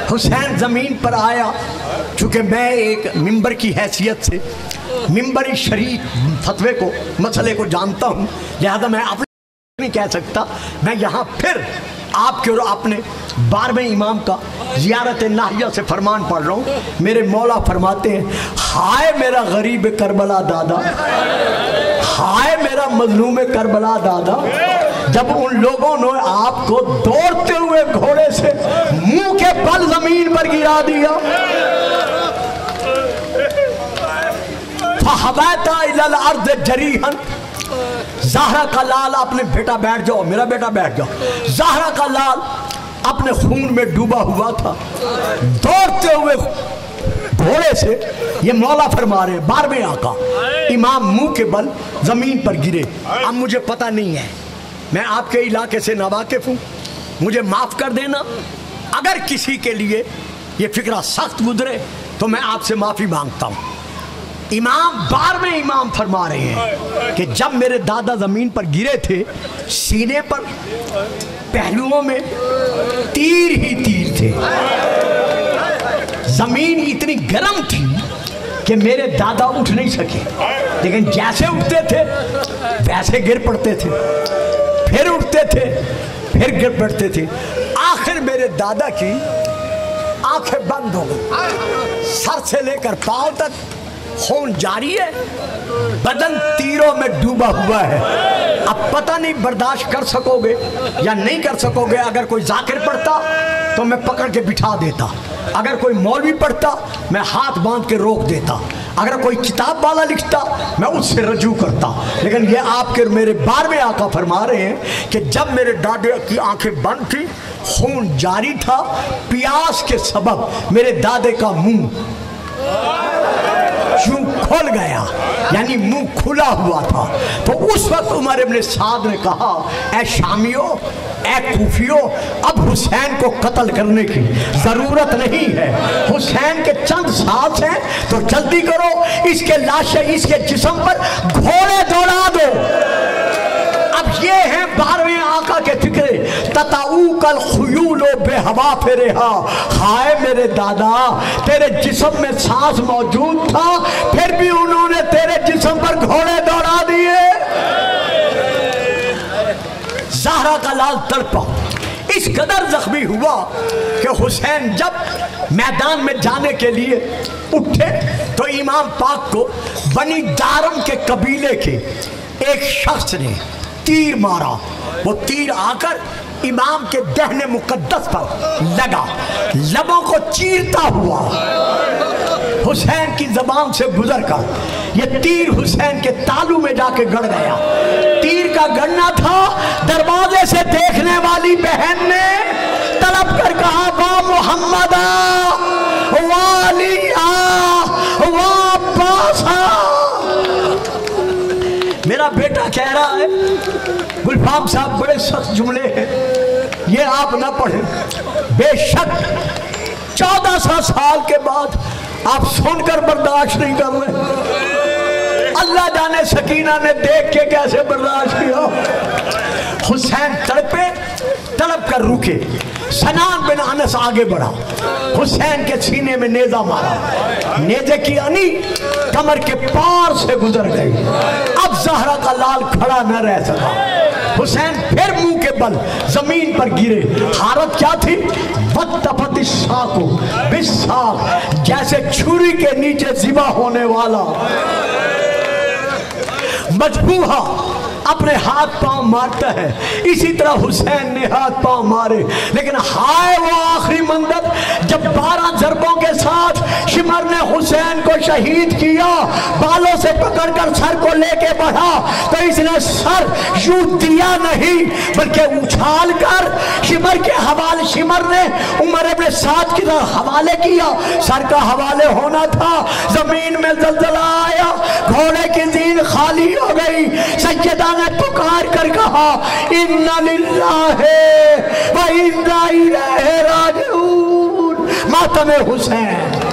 [SPEAKER 1] हुसैन ज़मीन पर आया, चूँकि मैं एक मिंबर की हैसियत से मिंबरी शरीफ फतवे को, मसले को जानता हूँ, लिहाजा मैं अपने नहीं कह सकता। मैं यहाँ फिर आपके और अपने 12वें इमाम का ज़ियारत नाहिया से फरमान पढ़ रहा हूँ। मेरे मौला फरमाते हैं, हाय मेरा गरीब करबला दादा, हाय मेरा मजलूम करबला दादा, जब उन लोगों ने आपको दौड़ते हुए घोड़े से मुंह के बल जमीन पर गिरा दिया। फहबैता इलल अर्ज़ जरीहन, ज़हरा का लाल, अपने बेटा बैठ जाओ, मेरा बेटा बैठ जाओ। ज़हरा का लाल अपने खून में डूबा हुआ था, दौड़ते हुए घोड़े से, ये मौला फरमा रहे हैं 12वें आका, इमाम मुंह के बल जमीन पर गिरे। अब मुझे पता नहीं है, मैं आपके इलाके से नावाकिफ हूँ, मुझे माफ़ कर देना। अगर किसी के लिए ये फिक्रा सख्त गुजरे तो मैं आपसे माफ़ी मांगता हूँ। इमाम 12वें इमाम फरमा रहे हैं कि जब मेरे दादा ज़मीन पर गिरे थे, सीने पर पहलुओं में तीर ही तीर थे। ज़मीन इतनी गर्म थी कि मेरे दादा उठ नहीं सके, लेकिन जैसे उठते थे वैसे गिर पड़ते थे, फिर उठते थे, फिर गिर पड़ते थे। आखिर मेरे दादा की आंखें बंद हो गई, सर से लेकर पांव तक खून जारी है, बदन तीरों में डूबा हुआ है। अब पता नहीं बर्दाश्त कर सकोगे या नहीं कर सकोगे। अगर कोई जाकिर पढ़ता तो मैं पकड़ के बिठा देता, अगर कोई मौलवी पढ़ता मैं हाथ बांध के रोक देता, अगर कोई किताब वाला लिखता मैं उससे रजू करता। लेकिन ये आपके मेरे 12वें आका फरमा रहे हैं कि जब मेरे दादे की आंखें बंद थी, खून जारी था, प्यास के सबब मेरे दादे का मुंह यूं खोल गया, यानी मुंह खुला हुआ था। तो उस वक्त उमर इब्न साद ने कहा, ऐ शामियों, ऐ कूफियों, अब हुसैन को कत्ल करने की जरूरत नहीं है। हुसैन के चंद सांस हैं तो जल्दी करो, इसके लाशें इसके जिस्म पर घोड़े दौड़ा दो। अब ये हैं 12वें आका के फिक्रे, तताऊ कल खुयूलो बेहवा फेरे, हाय मेरे दादा, तेरे जिस्म में सांस मौजूद था, फिर भी उन्होंने तेरे जिस्म पर घोड़े दौड़ा दिए। ज़हरा का लाल तड़पा, इस कदर जख्मी हुआ कि हुसैन जब मैदान में जाने के लिए उठे तो इमाम पाक को बनी दारम के कबीले के एक शख्स ने तीर मारा। वो तीर आकर इमाम के दहने मुकद्दस पर लगा, लबों को चीरता हुआ हुसैन की जबान से गुजर कर ये तीर हुसैन के तालू में जाके गड़ गया। तीर का गड़ना था, दरवाजे से देखने वाली बहन ने तलब कर कहा, वाह मोहम्मदा, वालिया, वाह पासा। मेरा बेटा कह रहा है, गुलफाम साहब बड़े सख्त जुमले हैं, ये आप ना पढ़ें। बेशक 1400 साल के बाद आप सुनकर बर्दाश्त नहीं कर रहे। अल्लाह जाने सकीना ने देख के कैसे बर्दाश्त किया। हुसैन तड़पे तड़प कर रुके। सनान बिन अनस आगे बढ़ा, हुसैन के सीने में नेजा मारा, नेजे की अनी कमर के पार से गुजर गई। अब जहरा का लाल खड़ा न रह सका। हुसैन फिर मुंह के बल जमीन पर गिरे। हालत क्या थी? वत्तफत शाको बिस्साक, जैसे छुरी के नीचे जिबा होने वाला। मजबूहा अपने हाथ पांव मारता है, इसी तरह हुसैन ने हाथ पांव मारे। लेकिन हाय वो आखिरी मंजर जब 12 जरबों के साथ शिमर ने हुसैन को शहीद किया, बालों से पकड़कर सर को लेके बढ़ा, तो इसने सर यूं दिया नहीं बल्कि उछाल कर शिमर के हवाले, शिमर ने उमर इब्न साद की तरह हवाले किया। सर का हवाले होना था, जमीन में जलजला आया, घोड़े की जीन खाली हो गई। सैयदा ने पुकार कर कहा, इन्ना लिल्लाहि व इन्ना इलैहि राजिऊन। मातम हुसैन।